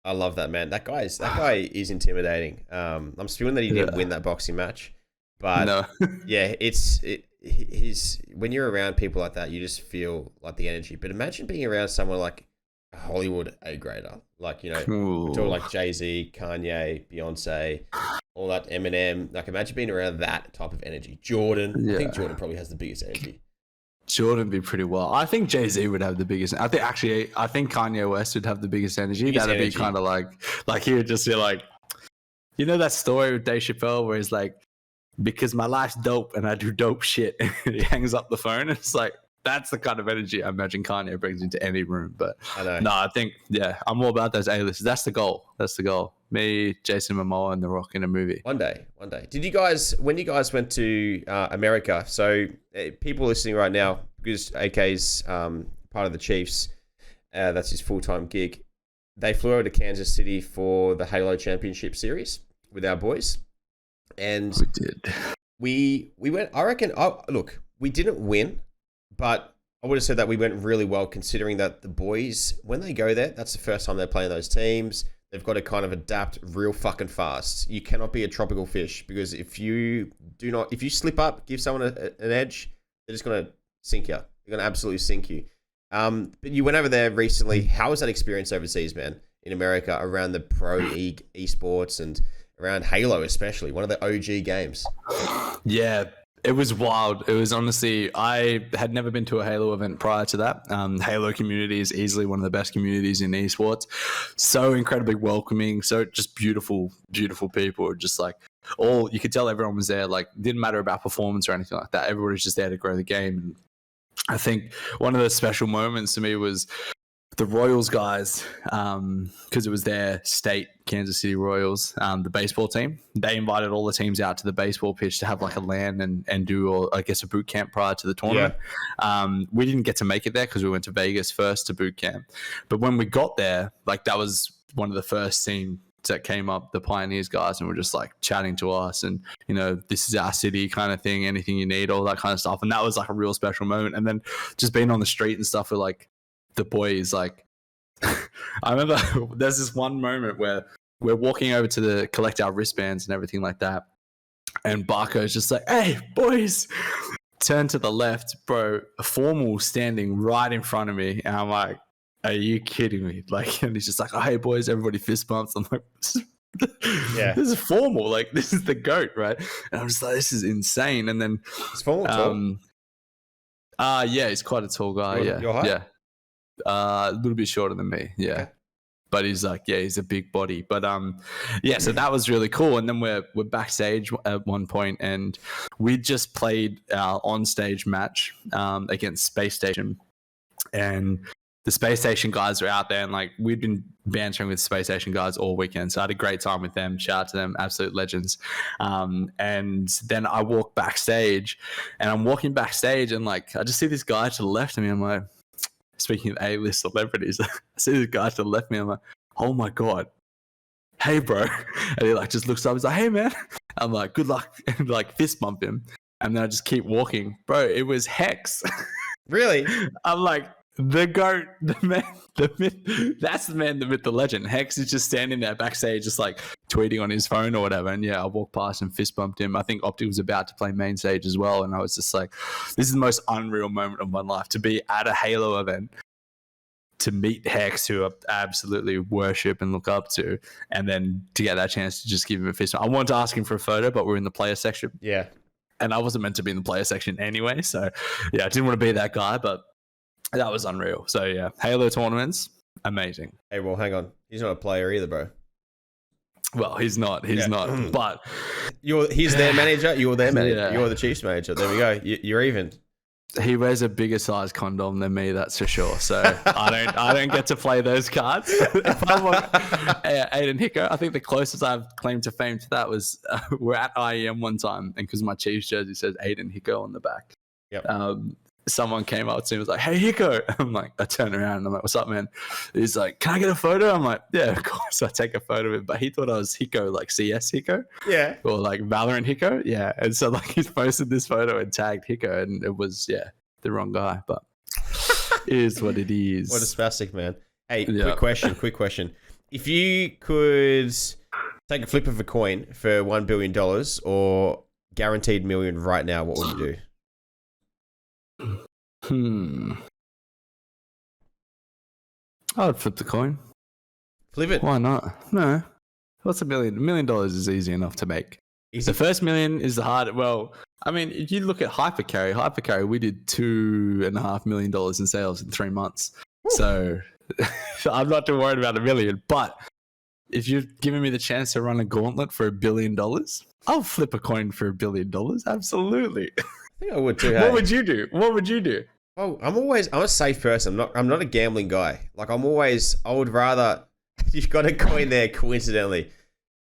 I love that, man. That guy is intimidating. I'm feeling that he didn't win that boxing match, but no. Yeah, he's when you're around people like that, you just feel like the energy. But imagine being around someone like a Hollywood A grader, like we're talking like Jay-Z, Kanye, Beyonce, all that, Eminem. Like imagine being around that type of energy. Jordan, I think Jordan probably has the biggest energy. Jordan be pretty well. I think Jay-Z would have the biggest. I think Kanye West would have the biggest energy. That'd be kind of like he would just be like, you know that story with Dave Chappelle where he's like, because my life's dope and I do dope shit. And he hangs up the phone. And it's like, that's the kind of energy I imagine Kanye brings into any room. But I think, I'm all about those A-listers. That's the goal. Me, Jason Momoa, and The Rock in a movie. One day. Did you guys, when you guys went to America, so people listening right now, because AK's part of the Chiefs, that's his full-time gig, they flew over to Kansas City for the Halo Championship Series with our boys. And we did. We went, I reckon, look, we didn't win, but I would have said that we went really well considering that the boys, when they go there, that's the first time they're playing those teams. They've got to kind of adapt real fucking fast. You cannot be a tropical fish because if you slip up, give someone an edge, they're just going to sink you. They're going to absolutely sink you. But you went over there recently. How was that experience overseas, man, in America around the pro esports and around Halo especially, one of the OG games? Yeah, it was wild. It was honestly, I had never been to a Halo event prior to that. Halo community is easily one of the best communities in esports. So incredibly welcoming, so just beautiful, beautiful people. Just like you could tell everyone was there. Like, didn't matter about performance or anything like that. Everybody was just there to grow the game. And I think one of the special moments to me was the Royals guys, because it was their state, Kansas City Royals, the baseball team. They invited all the teams out to the baseball pitch to have like a LAN and do, I guess, a boot camp prior to the tournament. Yeah. We didn't get to make it there because we went to Vegas first to boot camp. But when we got there, like that was one of the first teams that came up, the Pioneers guys, and were just like chatting to us and, you know, this is our city kind of thing, anything you need, all that kind of stuff. And that was like a real special moment. And then just being on the street and stuff with like the boys, like I remember there's this one moment where we're walking over to collect our wristbands and everything like that. And Barco's just like, hey, boys, turn to the left, bro, a formal standing right in front of me. And I'm like, are you kidding me? Like, and he's just like, oh, hey, boys, everybody fist bumps. I'm like, this is formal. Like, this is the GOAT, right? And I'm just like, this is insane. And then it's formal tall. Yeah, he's quite a tall guy. Your height? Yeah. A little bit shorter than me. Yeah. Okay. But he's like, he's a big body. But so that was really cool. And then we're backstage at one point, and we just played our on-stage match against Space Station, and the Space Station guys are out there, and like we'd been bantering with Space Station guys all weekend, so I had a great time with them. Shout out to them, absolute legends. And then I walk backstage, and I'm walking backstage, and like I just see this guy to the left of me. I'm like, speaking of A-list celebrities, I see this guy to the left of me. I'm like, oh my god, hey bro, and he like just looks up. He's like, hey man. I'm like, good luck, and like fist bump him, and then I just keep walking, bro. It was Hex. Really? I'm like, the GOAT, the man, the myth. That's the man, the myth, the legend. Hex is just standing there backstage, just like tweeting on his phone or whatever. And I walked past and fist bumped him. I think Optic was about to play main stage as well. And I was just like, this is the most unreal moment of my life, to be at a Halo event, to meet Hex, who I absolutely worship and look up to, and then to get that chance to just give him a fist bump. I wanted to ask him for a photo, but we're in the player section. Yeah. And I wasn't meant to be in the player section anyway. So I didn't want to be that guy, but that was unreal. So Halo tournaments, amazing. Hey, well, hang on. He's not a player either, bro. Well, he's not. He's not. But he's their manager. You're their manager. Yeah. You're the Chiefs manager. There we go. You're even. He wears a bigger size condom than me, that's for sure. So I don't get to play those cards. If I want AIDENhiko, I think the closest I've claimed to fame to that was we're at IEM one time, and because my Chiefs jersey says AIDENhiko on the back. Yep. Someone came up to me and was like, hey, Hiko. I'm like, I turn around and I'm like, what's up, man? He's like, can I get a photo? I'm like, yeah, of course. So I take a photo of it, but he thought I was Hiko, like CS Hiko. Yeah. Or like Valorant Hiko. Yeah. And so like he's posted this photo and tagged Hiko, and it was, the wrong guy, but it is what it is. What a spastic, man. Hey, quick question. If you could take a flip of a coin for $1 billion or guaranteed million right now, what would you do? I would flip the coin. Flip it? Why not? No. What's $1 million? $1 million is easy enough to make. The first million is the hard. Well, I mean, if you look at Hypercarry, we did $2.5 million in sales in 3 months. So I'm not too worried about $1 million. But if you're giving me the chance to run a gauntlet for $1 billion, I'll flip a coin for $1 billion. Absolutely. I think I would too. What would you do? What would you do? Oh, I'm a safe person. I'm not a gambling guy. Like I would rather you've got a coin there coincidentally.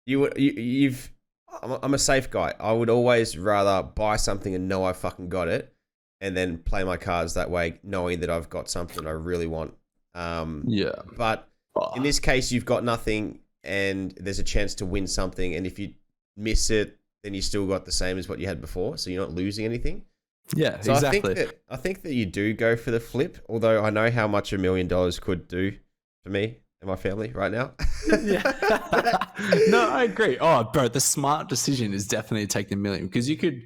I'm a safe guy. I would always rather buy something and know I fucking got it, and then play my cards that way, knowing that I've got something I really want. But in this case, you've got nothing, and there's a chance to win something, and if you miss it, then you still got the same as what you had before, so you're not losing anything. Yeah, so exactly. I think that you do go for the flip, although I know how much $1 million could do for me and my family right now. Yeah. No, I agree. Oh, bro, the smart decision is definitely to take the $1 million, because you could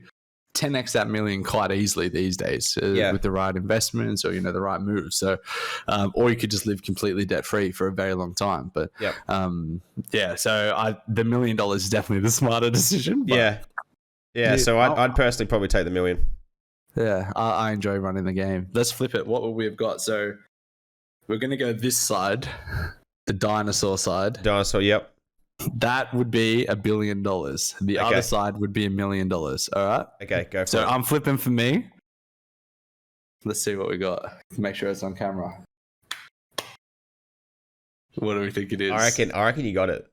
10x that $1 million quite easily these days with the right investments or the right moves. So, or you could just live completely debt free for a very long time. But so the $1 million is definitely the smarter decision. But So I'd personally probably take the $1 million. Yeah, I enjoy running the game. Let's flip it. What would we have got? So we're going to go this side, the dinosaur side. Dinosaur, yep. That would be $1 billion. The other side would be $1 million. All right? Okay, go for it. So I'm flipping for me. Let's see what we got. Make sure it's on camera. What do we think it is? I reckon you got it.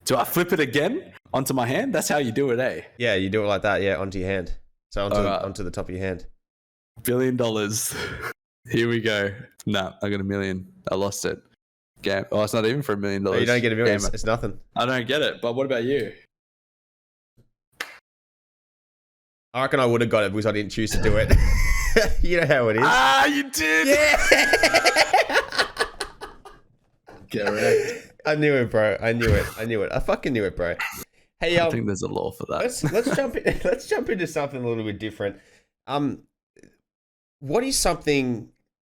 Do I flip it again onto my hand? That's how you do it, eh? Yeah, you do it like that, onto your hand. So onto the top of your hand. $1 billion. Here we go. No, I got $1 million. I lost it. Game. Oh, it's not even for $1 million. No, you don't get $1 million. It's nothing. I don't get it. But what about you? I reckon I would have got it because I didn't choose to do it. You know how it is. Ah, you did. Yeah. Correct. I knew it, bro. I knew it. I fucking knew it, bro. Hey, I think there's a law for that. Let's jump in. Let's jump into something a little bit different. What is some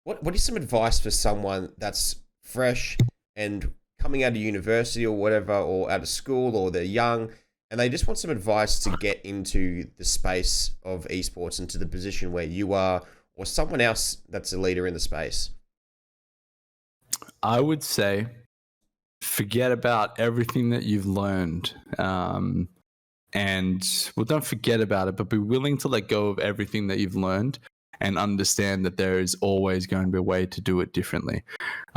advice for someone that's fresh and coming out of university or whatever, or out of school, or they're young and they just want some advice to get into the space of esports, into the position where you are, or someone else that's a leader in the space? I would say forget about everything that you've learned. Don't forget about it, but be willing to let go of everything that you've learned and understand that there is always going to be a way to do it differently.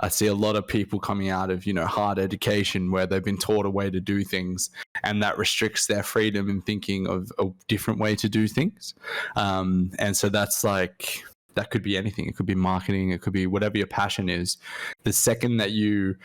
I see a lot of people coming out of, hard education where they've been taught a way to do things, and that restricts their freedom in thinking of a different way to do things. And so that's like, that could be anything. It could be marketing. It could be whatever your passion is. The second that you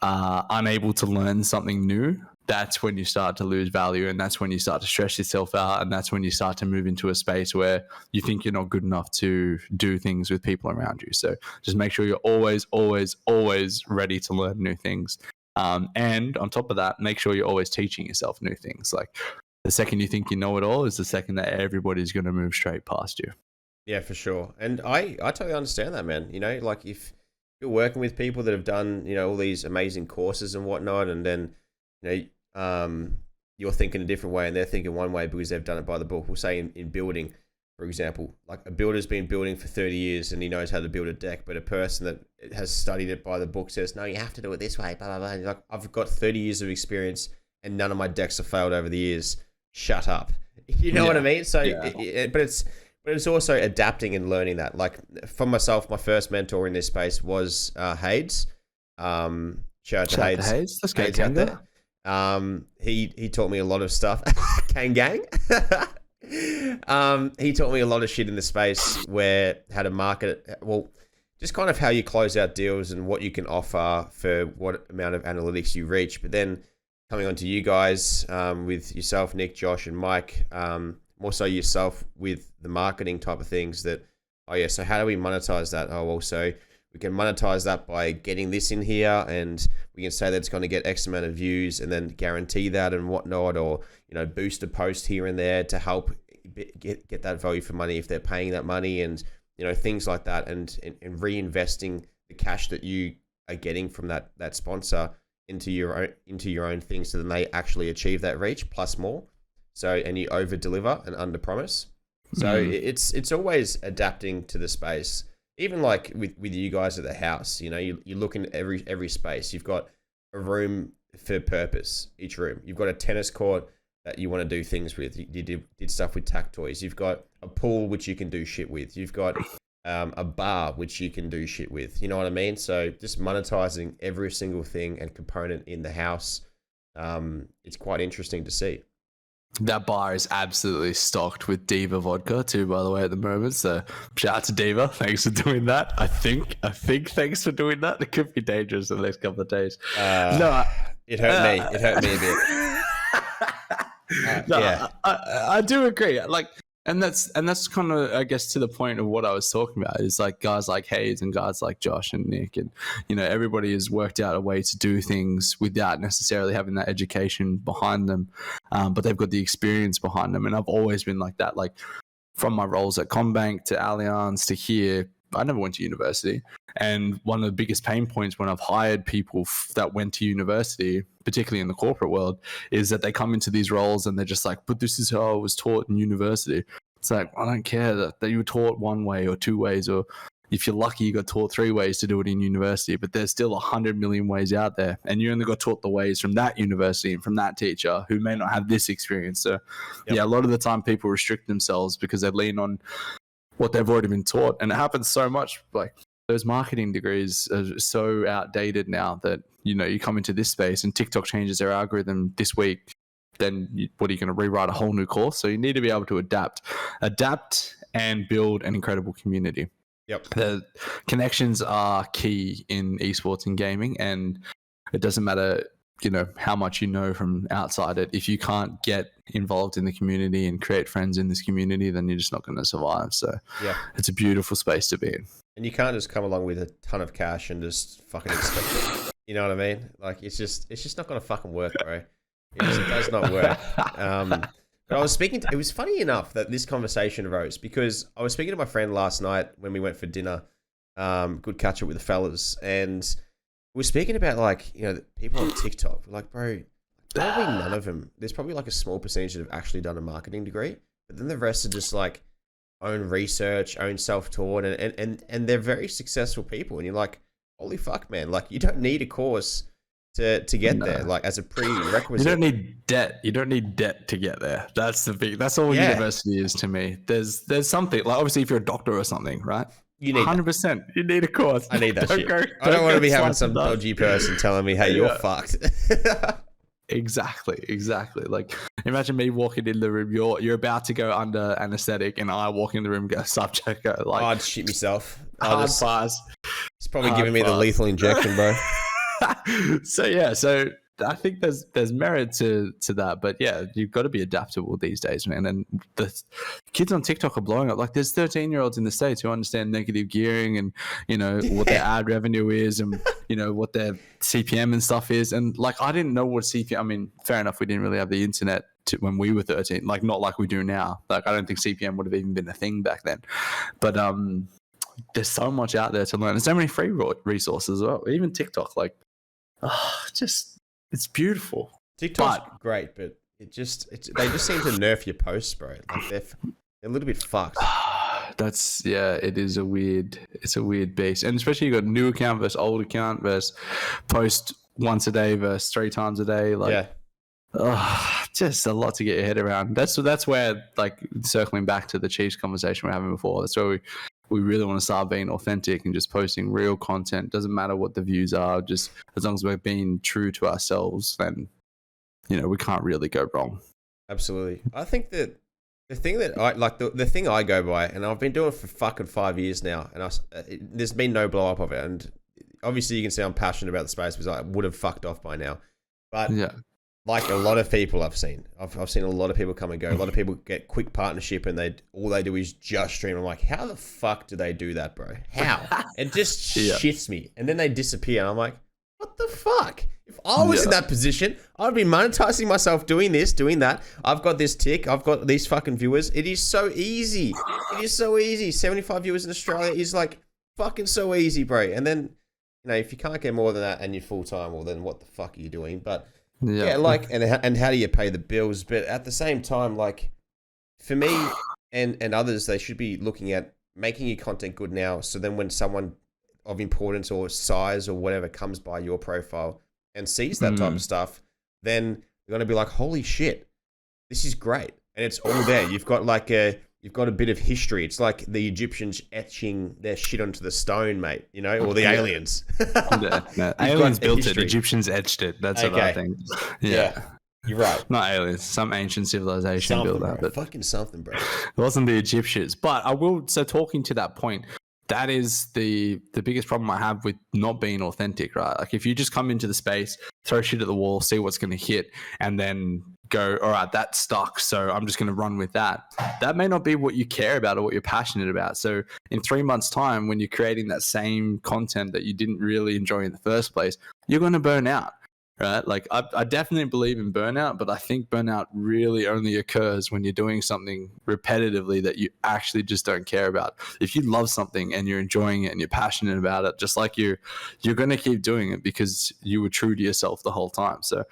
are unable to learn something new, that's when you start to lose value, and that's when you start to stress yourself out, and that's when you start to move into a space where you think you're not good enough to do things with people around you. So just make sure you're always, always, always ready to learn new things. And on top of that, make sure you're always teaching yourself new things. Like the second you think you know it all is the second that everybody's going to move straight past you. Yeah, for sure. And I totally understand that, man. Like if you're working with people that have done, all these amazing courses and whatnot, and then, you're thinking a different way and they're thinking one way because they've done it by the book. We'll say in building, for example, like a builder's been building for 30 years and he knows how to build a deck, but a person that has studied it by the book says, no, you have to do it this way, blah, blah, blah. And you're like, I've got 30 years of experience and none of my decks have failed over the years. Shut up. You know what I mean? So, but it's also adapting and learning that. Like for myself, my first mentor in this space was Hades. Shout out to Hades. Let's go, Hades out there. He taught me a lot of stuff. Kang Gang. He taught me a lot of shit in the space, where how to market it. Well, just kind of how you close out deals and what you can offer for what amount of analytics you reach. But then coming on to you guys, with yourself, Nick, Josh, and Mike, more so yourself with the marketing type of things that, so how do we monetize that? So we can monetize that by getting this in here, and we can say that it's going to get X amount of views and then guarantee that and whatnot, or, boost a post here and there to help get that value for money if they're paying that money, and, things like that, and reinvesting the cash that you are getting from that sponsor into your own things, so then they actually achieve that reach plus more. So, and you over deliver and under promise. So it's always adapting to the space. Even like with you guys at the house, you know, you look in every space. You've got a room for purpose, each room. You've got a tennis court that you want to do things with. You did stuff with tack toys. You've got a pool which you can do shit with. You've got a bar which you can do shit with. You know what I mean? So just monetizing every single thing and component in the house. It's quite interesting to see. That bar is absolutely stocked with Diva Vodka too, by the way, at the moment. So shout out to Diva. Thanks for doing that. I think thanks for doing that. It could be dangerous in the next couple of days. It hurt me. It hurt me a bit. Yeah, I do agree. Like, and that's kind of, I guess, to the point of what I was talking about. Is like guys like Hayes and guys like Josh and Nick, and you know, everybody has worked out a way to do things without necessarily having that education behind them, but they've got the experience behind them. And I've always been like that. Like from my roles at Combank to Allianz to here, I never went to university. And one of the biggest pain points when I've hired people that went to university, particularly in the corporate world, is that they come into these roles and they're just like, but this is how I was taught in university. It's like, I don't care that you were taught one way or two ways, or if you're lucky, you got taught 3 ways to do it in university, but there's still 100 million ways out there. And you only got taught the ways from that university and from that teacher who may not have this experience. So yeah, a lot of the time people restrict themselves because they lean on what they've already been taught. And it happens so much. Like those marketing degrees are so outdated now that, you know, you come into this space and TikTok changes their algorithm this week, then what are you going to rewrite a whole new course? So you need to be able to adapt and build an incredible community. Yep. The connections are key in esports and gaming, and it doesn't matter, you know, how much you know from outside it. If you can't get involved in the community and create friends in this community, then you're just not going to survive. So yeah, it's a beautiful space to be in. And you can't just come along with a ton of cash and just fucking expect it. You know what I mean? Like it's just not going to fucking work, bro. It just does not work. But I was speaking it was funny enough that this conversation arose because I was speaking to my friend last night when we went for dinner. Good catch up with the fellas, and we were speaking about, like, you know, people on TikTok. We're like, bro, probably none of them. There's probably like a small percentage that have actually done a marketing degree, but then the rest are just like own research, own self-taught, and they're very successful people. And you're like, holy fuck, man! Like, you don't need a course to get there, like as a prerequisite. You don't need debt. You don't need debt to get there. That's all university is to me. There's something, like, obviously if you're a doctor or something, right? You need 100%. You need a course. I need that shit. I don't want to be having some dodgy person telling me, hey, you're fucked. Exactly. Like, imagine me walking in the room. You're about to go under anesthetic, and I walk in the room, get a subject. Like, I'd shit myself. Hard pass. It's probably giving me the lethal injection, bro. So I think there's merit to that, but yeah, you've got to be adaptable these days, man. And the kids on TikTok are blowing up. Like, there's 13-year-olds in the States who understand negative gearing and, you know, what their ad revenue is, and, you know, what their CPM and stuff is. And like, I didn't know what CPM. I mean, fair enough, we didn't really have the internet when we were 13, like not like we do now. Like, I don't think CPM would have even been a thing back then. But there's so much out there to learn. There's so many free resources as well. Even TikTok, like, it's beautiful. TikTok's great, but they just seem to nerf your posts, bro. Like, they're a little bit fucked. It's a weird beast. And especially you got new account versus old account versus post once a day versus 3 times a day. Like, just a lot to get your head around. That's where, like, circling back to the Chiefs conversation we were having before, that's where we really want to start being authentic and just posting real content. Doesn't matter what the views are, just as long as we're being true to ourselves, then, you know, we can't really go wrong. Absolutely. I think that the thing that I like, the thing I go by, and I've been doing it for fucking 5 years now, and there's been no blow up of it. And obviously you can see I'm passionate about the space because I would have fucked off by now. But yeah, like a lot of people I've seen a lot of people come and go. A lot of people get quick partnership and all they do is just stream. I'm like, how the fuck do they do that, bro? How? It just shits me. And then they disappear. And I'm like, what the fuck? If I was in that position, I'd be monetizing myself doing this, doing that. I've got this tick. I've got these fucking viewers. It is so easy. 75 viewers in Australia is like fucking so easy, bro. And then, you know, if you can't get more than that and you're full time, well, then what the fuck are you doing? But Yeah, like, and how do you pay the bills? But at the same time, like, for me and others, they should be looking at making your content good now. So then when someone of importance or size or whatever comes by your profile and sees that type of stuff, then they're going to be like, holy shit, this is great. And it's all there. You've got a bit of history. It's like the Egyptians etching their shit onto the stone, mate, you know, or the aliens. No. Aliens built it. Egyptians etched it. That's what I think. Yeah. You're right. Not aliens. Some ancient civilization built that. But fucking something, bro. It wasn't the Egyptians. But I will, so talking to that point, that is the biggest problem I have with not being authentic, right? Like if you just come into the space, throw shit at the wall, see what's going to hit, and then go, all right, that stuck, so I'm just going to run with that. That may not be what you care about or what you're passionate about. So in 3 months' time, when you're creating that same content that you didn't really enjoy in the first place, you're going to burn out. Right? Like I definitely believe in burnout, but I think burnout really only occurs when you're doing something repetitively that you actually just don't care about. If you love something and you're enjoying it and you're passionate about it, just like you're going to keep doing it because you were true to yourself the whole time. So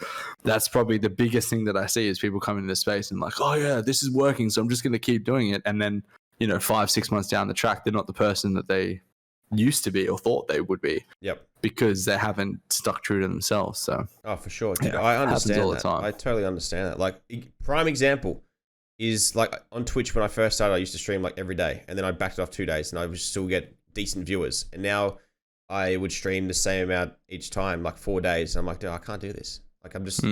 that's probably the biggest thing that I see is people come into space and like, oh yeah, this is working, so I'm just going to keep doing it. And then, 5-6 months down the track, they're not the person that they used to be or thought they would be. Yep. Because they haven't stuck true to themselves. So for sure. Dude, I understand all the time. I totally understand that. Like, prime example is like on Twitch when I first started, I used to stream like every day, and then I backed it off 2 days, and I would still get decent viewers. And now I would stream the same amount each time, like 4 days. And I'm like, dude, I can't do this. Like, I'm just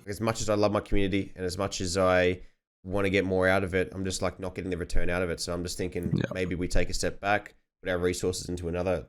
as much as I love my community and as much as I want to get more out of it, I'm just like not getting the return out of it. So I'm just thinking maybe we take a step back, put our resources into another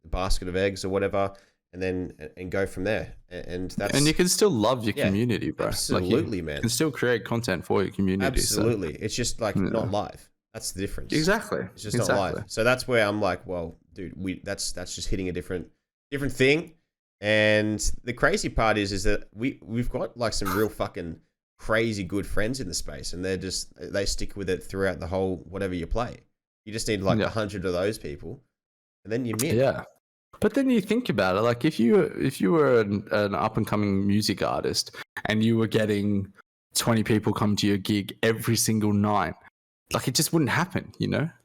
basket of eggs or whatever, and go from there. And you can still love your community, bro. Absolutely, like man. You can still create content for your community. Absolutely. So. It's just like not live. That's the difference. Exactly. It's just not live. So that's where I'm like, well, dude, that's just hitting a different thing. And the crazy part is that we've got like some real fucking crazy good friends in the space, and they stick with it throughout the whole whatever you play. You just need like 100 of those people, and then you're in. Yeah. But then you think about it, like if you were an up and coming music artist and you were getting 20 people come to your gig every single night, like it just wouldn't happen,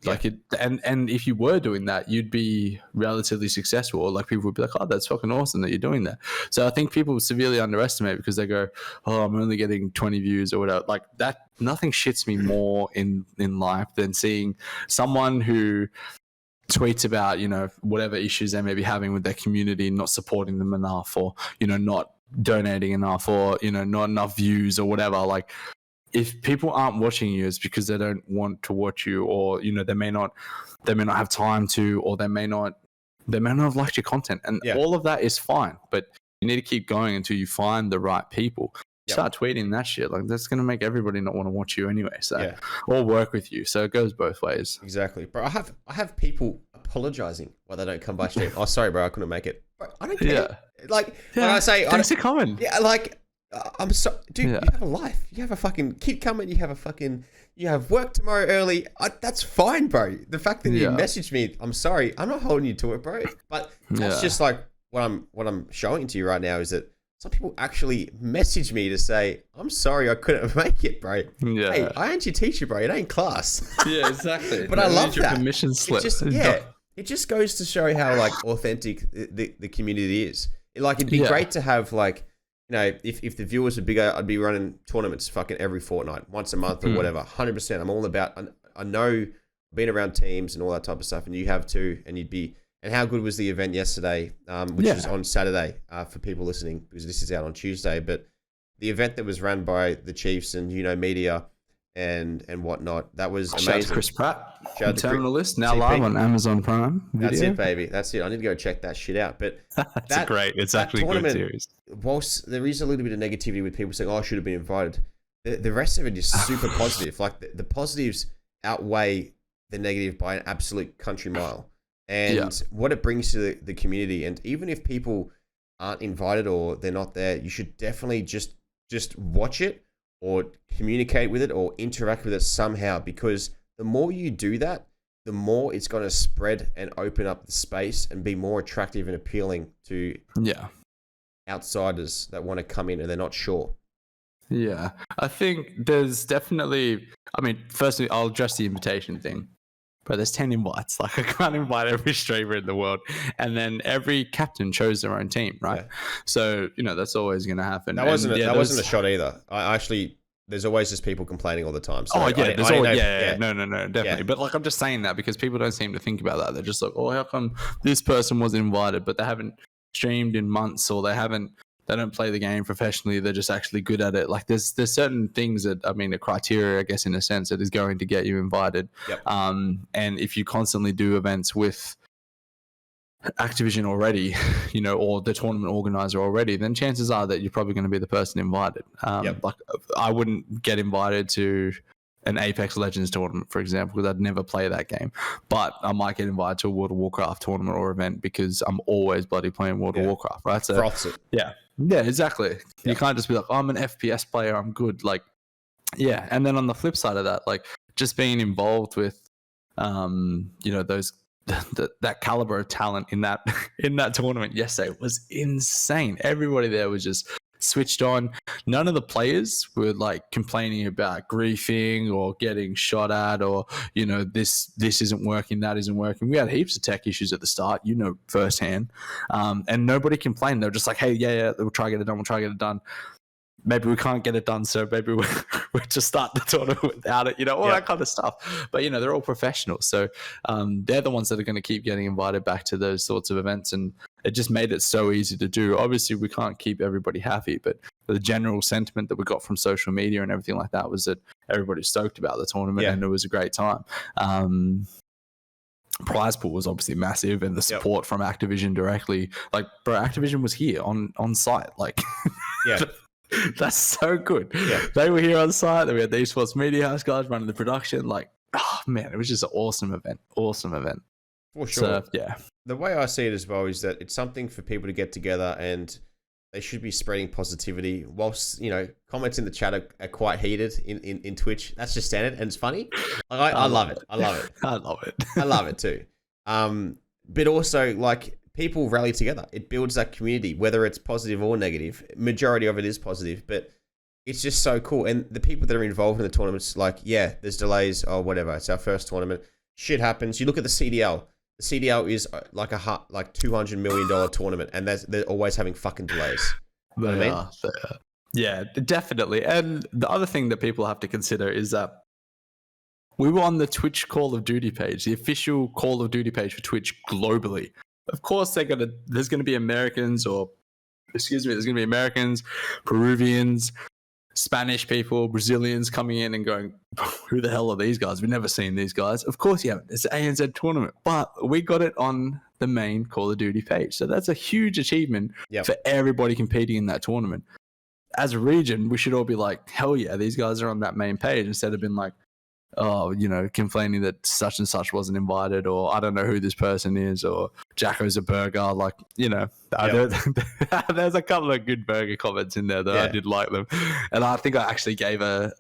Like and if you were doing that, you'd be relatively successful. Or like people would be like, oh, that's fucking awesome that you're doing that. So I think people severely underestimate because they go, oh, I'm only getting 20 views or whatever. Like that, nothing shits me more in life than seeing someone who tweets about, whatever issues they may be having with their community, not supporting them enough, or, not donating enough, or, not enough views or whatever. Like, if people aren't watching you, it's because they don't want to watch you, or they may not have time to, or they may not have liked your content, and all of that is fine. But you need to keep going until you find the right people. Start tweeting that shit. Like that's gonna make everybody not want to watch you anyway. So or work with you. So it goes both ways. Exactly, bro. I have people apologizing why they don't come by stream. Oh, sorry, bro, I couldn't make it. Bro, I don't care. Yeah. Like when I say, thanks for coming. Yeah, like. I'm sorry, dude. You have a life. You have a fucking keep coming. You have work tomorrow early. That's fine, bro. The fact that you messaged me, I'm sorry. I'm not holding you to it, bro. But that's just like what I'm showing to you right now is that some people actually message me to say, I'm sorry, I couldn't make it, bro. Yeah. Hey, I ain't your teacher, bro. It ain't class. Yeah, exactly. But I love your that. Permission slip. It just goes to show how like authentic the community is. It'd be great to have like. If the viewers were bigger, I'd be running tournaments fucking every fortnight, once a month or whatever. 100%. I'm all about. I know, being around teams and all that type of stuff, and you have too. And and how good was the event yesterday, which was on Saturday for people listening, because this is out on Tuesday. But the event that was run by the Chiefs and media and whatnot, that was amazing. Shout out to Chris Pratt, Terminalist, now live on Amazon Prime Video. That's it, baby. That's it. I need to go check that shit out. But it's actually a good series. Whilst there is a little bit of negativity with people saying, "Oh, I should have been invited," the rest of it is super positive. Like the positives outweigh the negative by an absolute country mile. And what it brings to the community, and even if people aren't invited or they're not there, you should definitely just watch it or communicate with it or interact with it somehow, because the more you do that, the more it's going to spread and open up the space and be more attractive and appealing to outsiders that want to come in and they're not sure? Yeah, I think there's definitely. I mean, firstly, I'll address the invitation thing. But there's 10 invites. Like, I can't invite every streamer in the world. And then every captain chose their own team, right? Yeah. So, that's always going to happen. That wasn't a shot either. I actually, there's always just people complaining all the time. So No, definitely. Yeah. But like, I'm just saying that because people don't seem to think about that. They're just like, oh, how come this person was invited, but they haven't streamed in months, or they don't play the game professionally. They're just actually good at it. Like there's certain things that, I mean, a criteria, I guess, in a sense, that is going to get you invited. Yep. And if you constantly do events with Activision already, or the tournament organizer already, then chances are that you're probably going to be the person invited. Like I wouldn't get invited to an Apex Legends tournament, for example, because I'd never play that game. But I might get invited to a World of Warcraft tournament or event because I'm always bloody playing World of Warcraft, right? So froths it. Yeah, exactly. You can't just be like, oh, I'm an FPS player, I'm good. Like, yeah. And then on the flip side of that, like just being involved with, those that caliber of talent in that tournament yesterday was insane. Everybody there was just switched on. None of the players were like complaining about griefing or getting shot at, or this isn't working, that isn't working. We had heaps of tech issues at the start, firsthand, and nobody complained. They were just like, hey, yeah, we'll try to get it done. Maybe we can't get it done, so maybe we'll just start the tournament without it, all that kind of stuff. But, they're all professionals. So they're the ones that are going to keep getting invited back to those sorts of events. And it just made it so easy to do. Obviously, we can't keep everybody happy, but the general sentiment that we got from social media and everything like that was that everybody's stoked about the tournament and it was a great time. Prize pool was obviously massive, and the support from Activision directly. Like, bro, Activision was here on site. Like, that's so good. Yeah. They were here on site. We had the Esports Media House guys running the production. Like, oh man, it was just an awesome event. For sure. So, yeah. The way I see it as well is that it's something for people to get together, and they should be spreading positivity. Whilst, comments in the chat are quite heated in Twitch. That's just standard, and it's funny. I love it. I love it. I love it too. But also, like, people rally together. It builds that community, whether it's positive or negative. Majority of it is positive, but it's just so cool. And the people that are involved in the tournaments, like, yeah, there's delays or whatever. It's our first tournament. Shit happens. You look at the CDL. The CDL is like $200 million tournament, and they're always having fucking delays. You know what I mean? Yeah, definitely. And the other thing that people have to consider is that we were on the Twitch Call of Duty page, the official Call of Duty page for Twitch globally. Of course, there's going to be Americans, Peruvians, Spanish people, Brazilians coming in and going, who the hell are these guys? We've never seen these guys. Of course you haven't. It's an ANZ tournament, but we got it on the main Call of Duty page. So that's a huge achievement for everybody competing in that tournament. As a region, we should all be like, hell yeah, these guys are on that main page, instead of being like, oh, complaining that such and such wasn't invited, or I don't know who this person is, or Jacko's a burger. Like, there's a couple of good burger comments in there that I did like them. And I think I actually gave a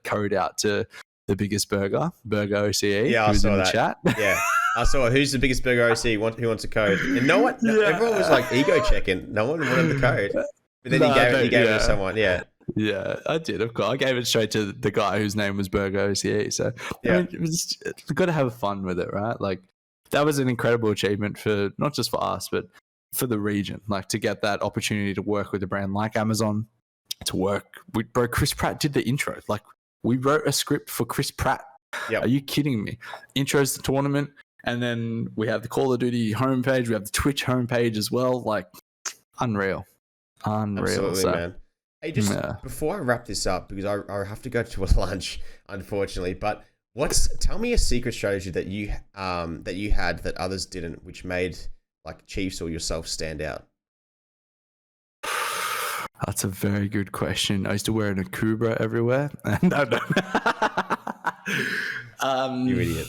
code out to the biggest burger OCE, who's in the chat. Yeah. I saw who's the biggest burger OCE, who wants a code. And everyone was like ego checking. No one wanted the code. But then he gave it to someone, Yeah, I did, of course. I gave it straight to the guy whose name was Burger OCE. So, I mean, it's got to have fun with it, right? Like, that was an incredible achievement for not just for us, but for the region. Like, to get that opportunity to work with a brand like Amazon, to work with, bro, Chris Pratt did the intro. Like, we wrote a script for Chris Pratt. Are you kidding me? Intros the tournament, and then we have the Call of Duty homepage. We have the Twitch homepage as well. Like, unreal. Absolutely, man. Hey, just before I wrap this up, because I have to go to a lunch, unfortunately. But tell me a secret strategy that you had that others didn't, which made like Chiefs or yourself stand out. That's a very good question. I used to wear an Akubra everywhere. No. You idiot.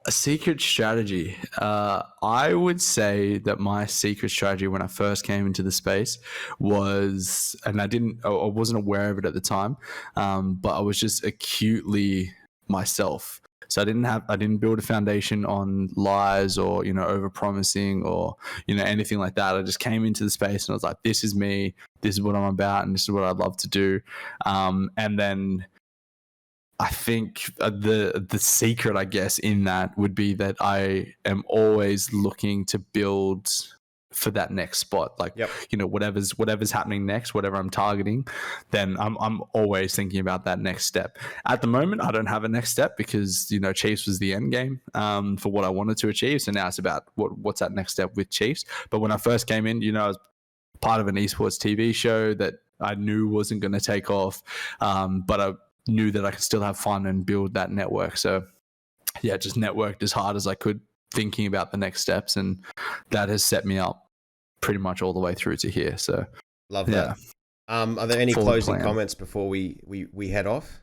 A secret strategy. I would say that my secret strategy when I first came into the space was, and I wasn't aware of it at the time, but I was just acutely myself. So I didn't build a foundation on lies or, over promising or, anything like that. I just came into the space and I was like, this is me, this is what I'm about, and this is what I'd love to do. And then I think the secret, I guess, in that would be that I am always looking to build for that next spot. Like, whatever's happening next, whatever I'm targeting, then I'm always thinking about that next step. At the moment, I don't have a next step because, Chiefs was the end game for what I wanted to achieve. So now it's about what's that next step with Chiefs. But when I first came in, I was part of an esports TV show that I knew wasn't going to take off. But I knew that I could still have fun and build that network. So yeah, just networked as hard as I could, thinking about the next steps, and that has set me up pretty much all the way through to here. So love that. Are there any closing comments before we head off?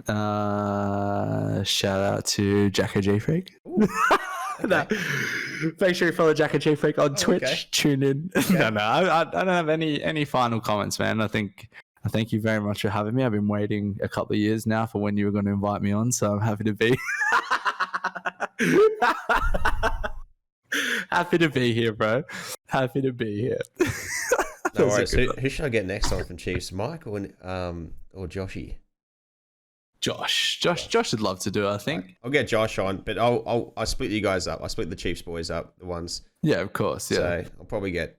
Shout out to JackoGFreak. Okay. Make sure you follow JackoGFreak on Twitch. Okay. Tune in. Okay. No, I don't have any final comments, man. I thank you very much for having me. I've been waiting a couple of years now for when you were going to invite me on, so I'm happy to be. Happy to be here, bro. Happy to be here. No worries. Who should I get next on from Chiefs? Mike or Joshy? Josh would love to do it, I think. I'll get Josh on, but I'll split you guys up. I'll split the Chiefs boys up, the ones. Yeah, of course. Yeah. So I'll probably get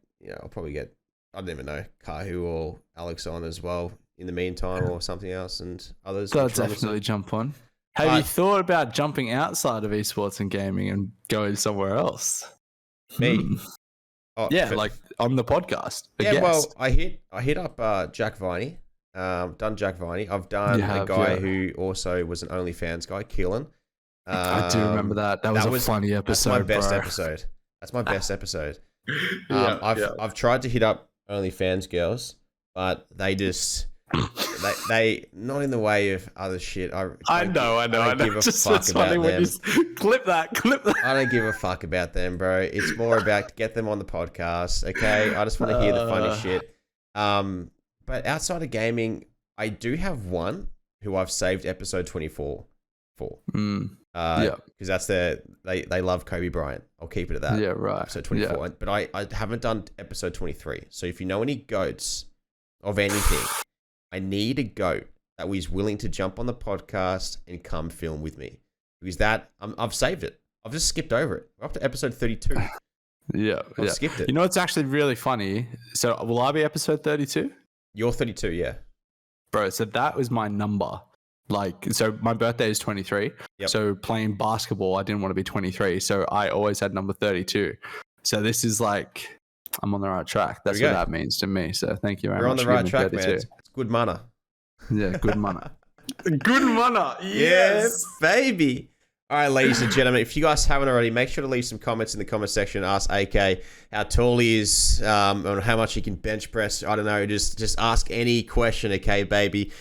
I don't even know, Kahu or Alex on as well in the meantime, or something else, and others. I'll definitely jump on. Have you thought about jumping outside of esports and gaming and going somewhere else? Me? Oh, yeah, like on the podcast. Well, I hit up Jack Viney. Done Jack Viney. I've done a guy who also was an OnlyFans guy, Keelan. I do remember that. That was a funny episode. That's my best episode. That's my best episode. I've tried to hit up OnlyFans girls, but they just they not in the way of other shit. I know. I don't give a fuck about them. Clip that. I don't give a fuck about them, bro. It's more about to get them on the podcast. Okay, I just want to hear the funny shit. But outside of gaming, I do have one who I've saved episode 24 for. Because that's they love Kobe Bryant. I'll keep it at that. Yeah, right. Episode 24. Yeah. But I haven't done episode 23. So if you know any goats of anything, I need a goat that was willing to jump on the podcast and come film with me. Because I've saved it. I've just skipped over it. We're up to episode 32. I've skipped it. You know, it's actually really funny. So will I be episode 32? You're 32, yeah. Bro, so that was my number. So my birthday is 23. Yep. So playing basketball, I didn't want to be 23. So I always had number 32. So this is like, I'm on the right track. That's what that means to me. So thank you very much. You're on the right track, man. It's good manner. Yeah, good manner. Good manner. Yes, baby. All right, ladies and gentlemen, if you guys haven't already, make sure to leave some comments in the comment section. Ask AK how tall he is, on how much he can bench press. I don't know. Just ask any question, okay, baby.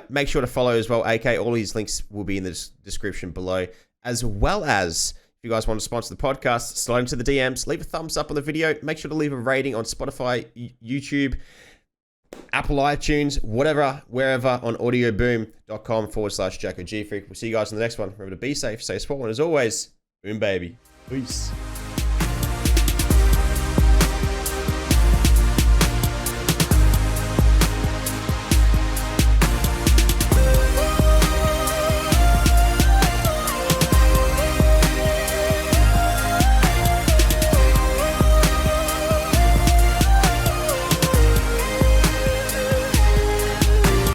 Make sure to follow as well, AK. All his links will be in the description below. As well as, if you guys want to sponsor the podcast, slide into the DMs, leave a thumbs up on the video. Make sure to leave a rating on Spotify, YouTube, Apple iTunes, whatever, wherever, on audioboom.com/JackoGFreak. We'll see you guys in the next one. Remember to be safe, stay sport, and as always, boom, baby. Peace.